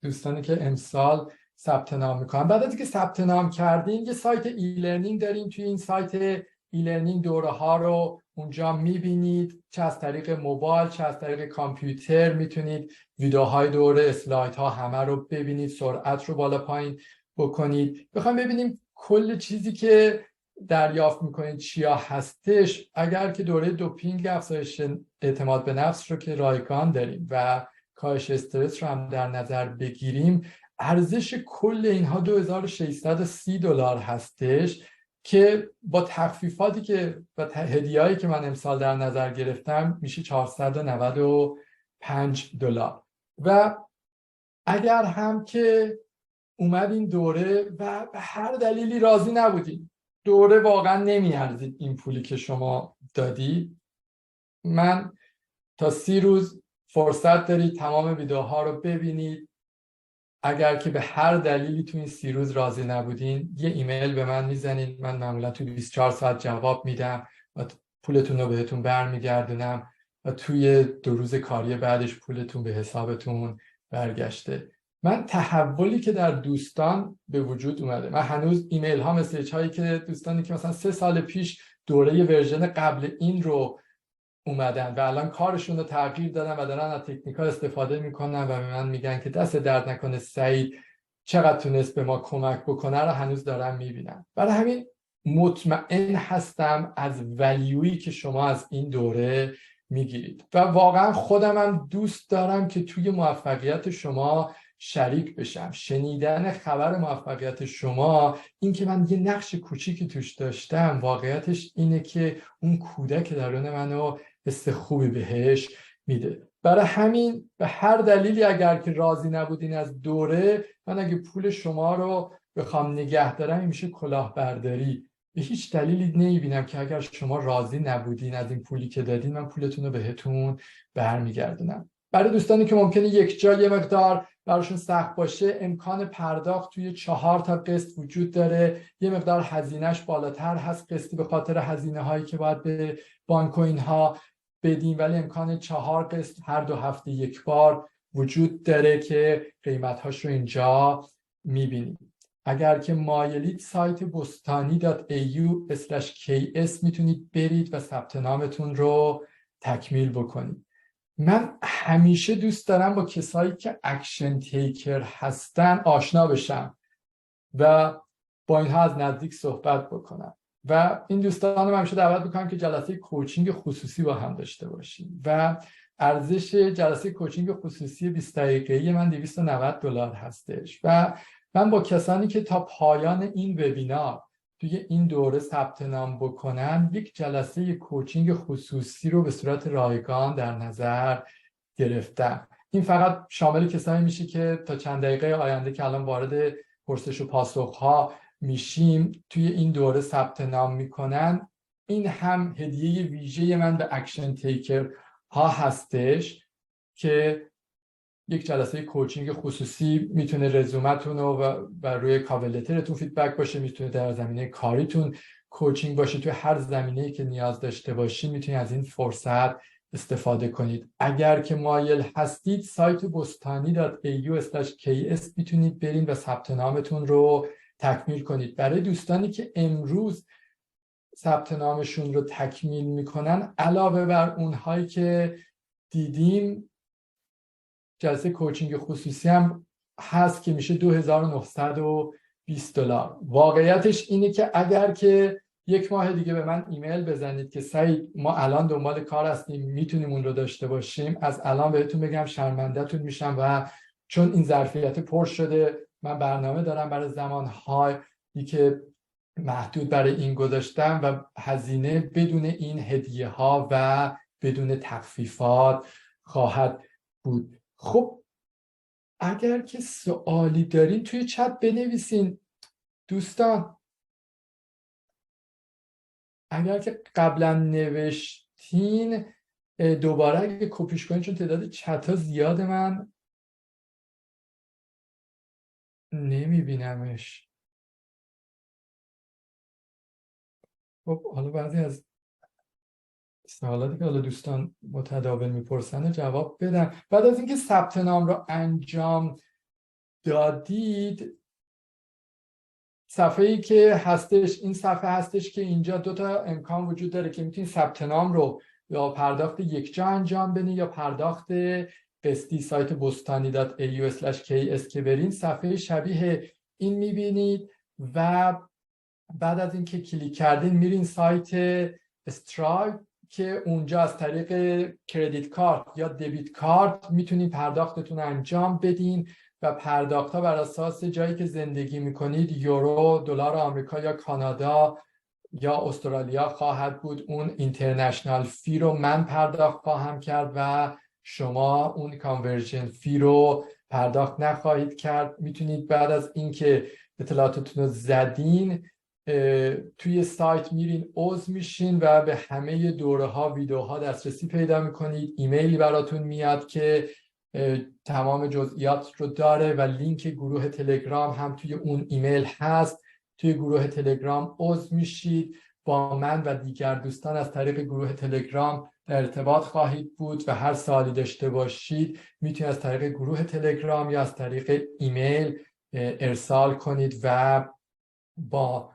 دوستانی که امسال ثبت نام میکنن، بعد از اینکه ثبت نام کردین یه سایت ایلرنینگ داریم. توی این سایت ایلرنینگ دوره ها رو اونجا میبینید، چه از طریق موبایل چه از طریق کامپیوتر میتونید ویدیوهای دوره، اسلاید ها همه رو ببینید، سرعت رو بالا پایین بکنید. بخوایم ببینیم کل چیزی که دریافت میکنید چیا هستش. اگر که دوره دوپینگ افزایش اعتماد به نفس رو که رایگان داریم و کاهش استرس رو هم در نظر بگیریم، ارزش کل اینها $2630 هستش که با تخفیفاتی که و هدیه‌ای که من امسال در نظر گرفتم میشه $495. و اگر هم که اومدین دوره و به هر دلیلی راضی نبودین، دوره واقعا نمیارزید این پولی که شما دادید، من تا 30 روز فرصت دارید تمام ویدیوها رو ببینید. اگر که به هر دلیلی تو این 30 روز راضی نبودین یه ایمیل به من میزنید، من معمولا تو 24 ساعت جواب میدم و پولتون رو بهتون برمیگردونم و توی 2 روز کاری بعدش پولتون به حسابتون برگشته. من تحولی که در دوستان به وجود اومده، من هنوز ایمیل ها مسیج هایی که دوستانی که مثلا 3 سال پیش دوره ورژن قبل این رو اومدن و الان کارشون رو تغییر دادن و دارن از تکنیک ها استفاده میکنن و به من میگن که دست درد نکنه سعید چقدر تونست به ما کمک بکنه رو هنوز دارم میبینم. برای همین مطمئن هستم از ولیویی که شما از این دوره میگیرید و واقعا خودم هم دوست دارم که توی موفقیت شما شریک بشم. شنیدن خبر موفقیت شما، این که من یه نقش کوچیکی توش داشتم، واقعیتش اینه که اون کودک درون منو حس خوبی بهش میده. برای همین به هر دلیلی اگر که راضی نبودین از دوره، من اگه پول شما رو بخوام نگه دارم این میشه کلاهبرداری. به هیچ دلیلی نمیبینم که اگر شما راضی نبودین از این پولی که دادین، من پولتون رو بهتون برمیگردونم. برای دوستانی که ممکنه یک جا یه مقدار براشون سخت باشه، امکان پرداخت توی 4 تا قسط وجود داره. یه مقدار هزینهش بالاتر هست، قسطی به خاطر هزینه هایی که باید به بانک و اینها بدیم، ولی امکان 4 قسط هر 2 هفته یک بار وجود داره که قیمت‌هاش رو اینجا می‌بینید. اگر که مایلید سایت bostani.au/ks میتونید برید و ثبت نامتون رو تکمیل بکنید. من همیشه دوست دارم با کسایی که اکشن تیکر هستن آشنا بشم و با اینها از نزدیک صحبت بکنم و این دوستانم همیشه دعوت میکنم که جلسه کوچینگ خصوصی با هم داشته باشیم و ارزش جلسه کوچینگ خصوصی 20 دقیقه‌ای من $290 هستش و من با کسانی که تا پایان این وبینار توی این دوره ثبت نام بکنن، یک جلسه کوچینگ خصوصی رو به صورت رایگان در نظر گرفتم. این فقط شامل کسانی میشه که تا چند دقیقه آینده که الان وارد پرسش و پاسخ ها میشیم توی این دوره ثبت نام میکنن. این هم هدیه ویژه من به اکشن تیکر ها هستش که یک جلسه کوچینگ خصوصی میتونه رزومتون و روی کاور لترتون فیدبک باشه، میتونه در زمینه کاریتون کوچینگ باشه، توی هر زمینه‌ای که نیاز داشته باشین میتونید از این فرصت استفاده کنید. اگر که مایل هستید سایت bostani.au/ks میتونید برین و ثبت نامتون رو تکمیل کنید. برای دوستانی که امروز ثبت نامشون رو تکمیل میکنن، علاوه بر اونهایی که دیدیم جلسه کوچینگ خصوصی هم هست که میشه $2,920. واقعیتش اینه که اگر که 1 ماه دیگه به من ایمیل بزنید که سعید ما الان دنبال کار هستیم میتونیم اون رو داشته باشیم، از الان بهتون بگم شرمنده‌تون میشم و چون این ظرفیت پر شده، من برنامه دارم برای زمان‌هایی که محدود برای این گذاشتم و هزینه بدون این هدیه ها و بدون تخفیفات خواهد بود. خب اگر که سوالی دارین توی چت بنویسین دوستان. اگر که قبلا نوشتین دوباره اگه کپیش کنین، چون تعداد چت ها زیاد من نمیبینمش. خب حالا بعضی از سوالاتی که حالا دوستان متداول میپرسن جواب بدم. بعد از اینکه ثبت نام رو انجام دادید، صفحه‌ای که هستش، این صفحه هستش که اینجا 2 تا امکان وجود داره که میتونید ثبت نام رو یا پرداخت یک جا انجام بدین یا پرداخت قسطی. سایت bostani.au/ks که برین صفحه شبیه این میبینید و بعد از اینکه کلیک کردین میرین سایت استرایپ که اونجا از طریق کردیت کارت یا دبیت کارت میتونید پرداختتون انجام بدین و پرداخت‌ها بر اساس جایی که زندگی میکنید، یورو، دلار آمریکا یا کانادا یا استرالیا خواهد بود. اون اینترنشنال فی رو من پرداخت خواهم کرد و شما اون کانورژن فی رو پرداخت نخواهید کرد. میتونید بعد از اینکه اطلاعاتتون رو زدین توی سایت میرین، عضو میشین و به همه دوره ها، ویدیوها دسترسی پیدا میکنید. ایمیلی براتون میاد که تمام جزئیات رو داره و لینک گروه تلگرام هم توی اون ایمیل هست. توی گروه تلگرام عضو میشید، با من و دیگر دوستان از طریق گروه تلگرام در ارتباط خواهید بود و هر سوالی داشته باشید میتونید از طریق گروه تلگرام یا از طریق ایمیل ارسال کنید و با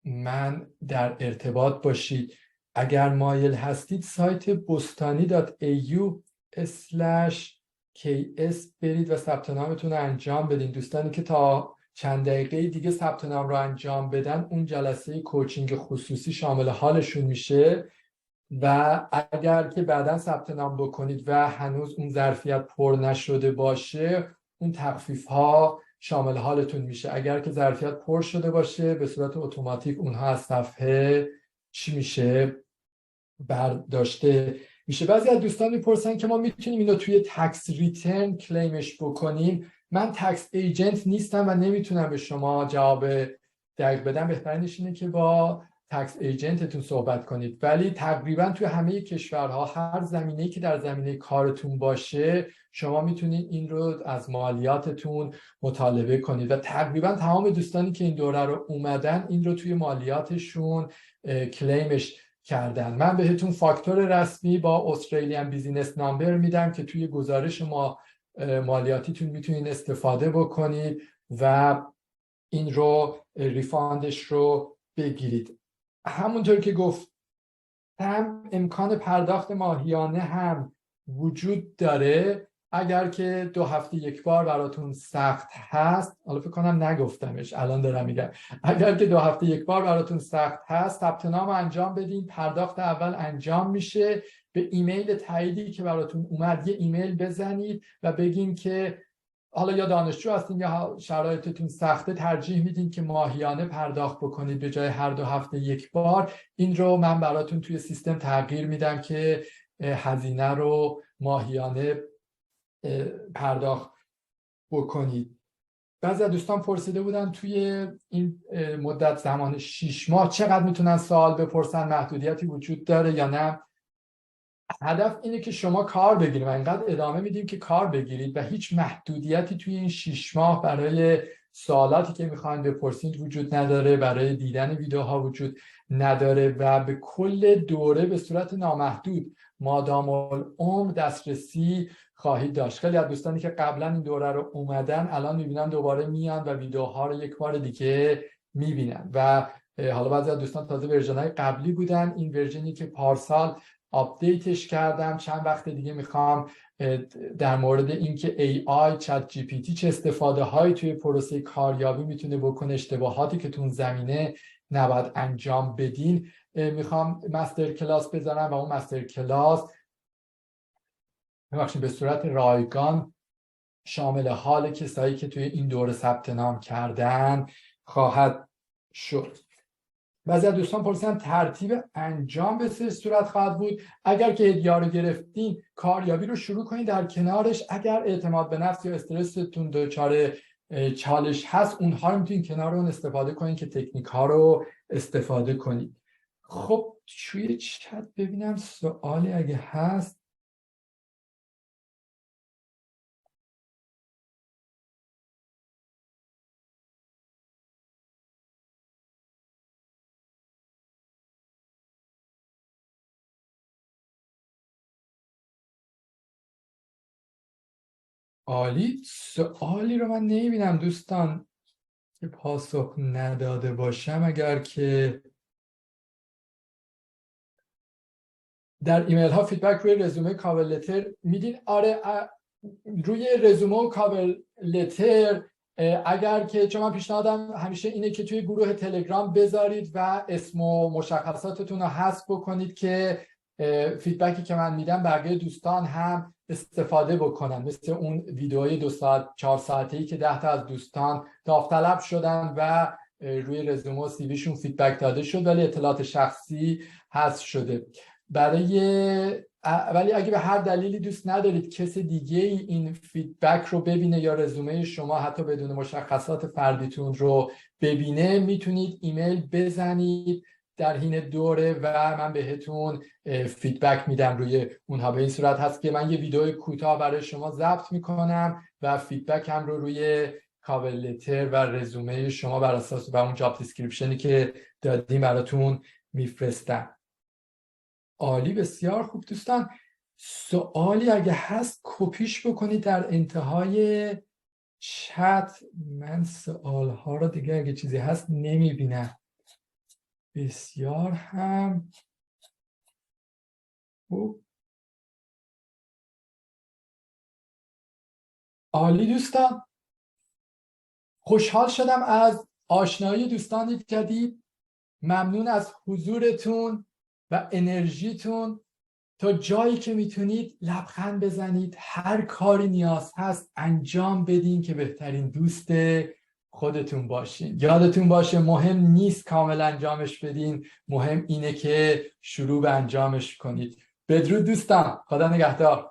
من در ارتباط باشید. اگر مایل هستید سایت bostani.au/ks برید و ثبت نامتون رو انجام بدین. دوستانی که تا چند دقیقه دیگه ثبت نام رو انجام بدن، اون جلسه کوچینگ خصوصی شامل حالشون میشه و اگر که بعدا ثبت نام بکنید و هنوز اون ظرفیت پر نشده باشه، اون تخفیف ها شامل حالتون میشه. اگر که ظرفیت پر شده باشه به صورت اتوماتیک اونها از صفحه چی میشه؟ برداشته میشه. بعضی از دوستان میپرسن که ما میتونیم اینو توی تکس ریترن کلیمش بکنیم. من تکس ایجنت نیستم و نمیتونم به شما جواب دقیق بدم. بهترینش اینه که با تکس ایجنتتون صحبت کنید. ولی تقریبا توی همه کشورها هر زمینه‌ای که در زمینه کارتون باشه شما میتونید این رو از مالیاتتون مطالبه کنید و تقریبا تمام دوستانی که این دوره رو اومدن این رو توی مالیاتشون کلیمش کردن. من بهتون فاکتور رسمی با استرالیان بیزینس نامبر میدم که توی گزارش مالیاتیتون میتونید استفاده بکنید و این رو ریفاندش رو بگیرید. همونطور که گفتم امکان پرداخت ماهیانه هم وجود داره. اگر که 2 هفته یک بار براتون سخت هست، حالا فکر کنم نگفتمش الان دارم میگم، اگر که 2 هفته یک بار براتون سخت هست ثبت نام انجام بدین. پرداخت اول انجام میشه. به ایمیل تاییدی که براتون اومد یه ایمیل بزنید و بگین که حالا یا دانشجو هستین یا شرایطتون سخته ترجیح میدین که ماهیانه پرداخت بکنید به جای هر 2 هفته یک بار. این رو من براتون توی سیستم تغییر میدم که هزینه رو ماهیانه پرداخت بکنید. بعضی از دوستان پرسیده بودن توی این مدت زمان 6 ماه چقدر میتونن سوال بپرسن، محدودیتی وجود داره یا نه. هدف اینه که شما کار بگیرید و اینقدر ادامه میدیم که کار بگیرید و هیچ محدودیتی توی این 6 ماه برای سوالاتی که میخواین بپرسید وجود نداره، برای دیدن ویدیوها وجود نداره و به کل دوره به صورت نامحدود مادام العمر دسترسی خواهید داشت. خیلی از دوستانی که قبلا این دوره رو اومدن الان میبینن دوباره میان و ویدیوها رو یک بار دیگه میبینن و حالا بعضی از دوستان تازه ورژن‌های قبلی بودن. این ورژنی که پارسال آپدیتش کردم. چند وقت دیگه میخوام در مورد اینکه AI چت جی پی تی چه استفاده هایی توی پروسه کاریابی میتونه بکنه، اشتباهاتی که تو زمینه نباید انجام بدین، میخوام مستر کلاس بذارم و اون مستر کلاس به صورت رایگان شامل حال کسایی که توی این دوره ثبت نام کردن خواهد شد. بعضی از دوستان پرسیدن ترتیب انجام به چه صورت خواهد بود. اگر که هدیه رو گرفتین کاریابی رو شروع کنید، در کنارش اگر اعتماد به نفس یا استرستون دچار چالش هست اونها رو میتونید کنار اون استفاده کنید که تکنیک ها رو استفاده کنید. خب توی چت ببینم سوالی اگه هست. عالی. سوالی رو من نمیبینم دوستان که پاسخ نداده باشم. اگر که در ایمیل ها فیدبک روی رزومه کاور لتر میدین؟ آره روی رزومه و کاور لتر اگر که چون من پیشنهادم همیشه اینه که توی گروه تلگرام بذارید و اسم و مشخصاتتون رو حذف بکنید که فیدبکی که من میدم بقیه دوستان هم استفاده بکنن. مثل اون ویدئوی 2 ساعت 4 ساعته‌ای که 10 تا از دوستان داوطلب شدن و روی رزومه و سی ویشون فیدبک داده شد ولی اطلاعات شخصی حذف شده. ولی اگه به هر دلیلی دوست ندارید کس دیگه این فیدبک رو ببینه یا رزومه شما حتی بدون مشخصات فردیتون رو ببینه، میتونید ایمیل بزنید در حین دوره و من بهتون فیدبک میدم روی اونها. به این صورت هست که من یه ویدیو کوتاه برای شما ضبط میکنم و فیدبک هم رو روی کاور لتر و رزومه شما بر اساس و اون جاب دیسکریپشنی که دادیم براتون میفرستم. عالی، بسیار خوب دوستان. سوالی اگه هست کپیش بکنید در انتهای چت. من سوالها رو دیگه اگه چیزی هست نمیبینم. بسیار هم خوب. عالی دوستان، خوشحال شدم از آشنایی دوستان جدید. ممنون از حضورتون و انرژیتون تا جایی که میتونید لبخند بزنید، هر کاری نیاز هست انجام بدین که بهترین دوست خودتون باشین. یادتون باشه مهم نیست کامل انجامش بدین، مهم اینه که شروع به انجامش کنید. بدرود دوستان، خدا نگهدار.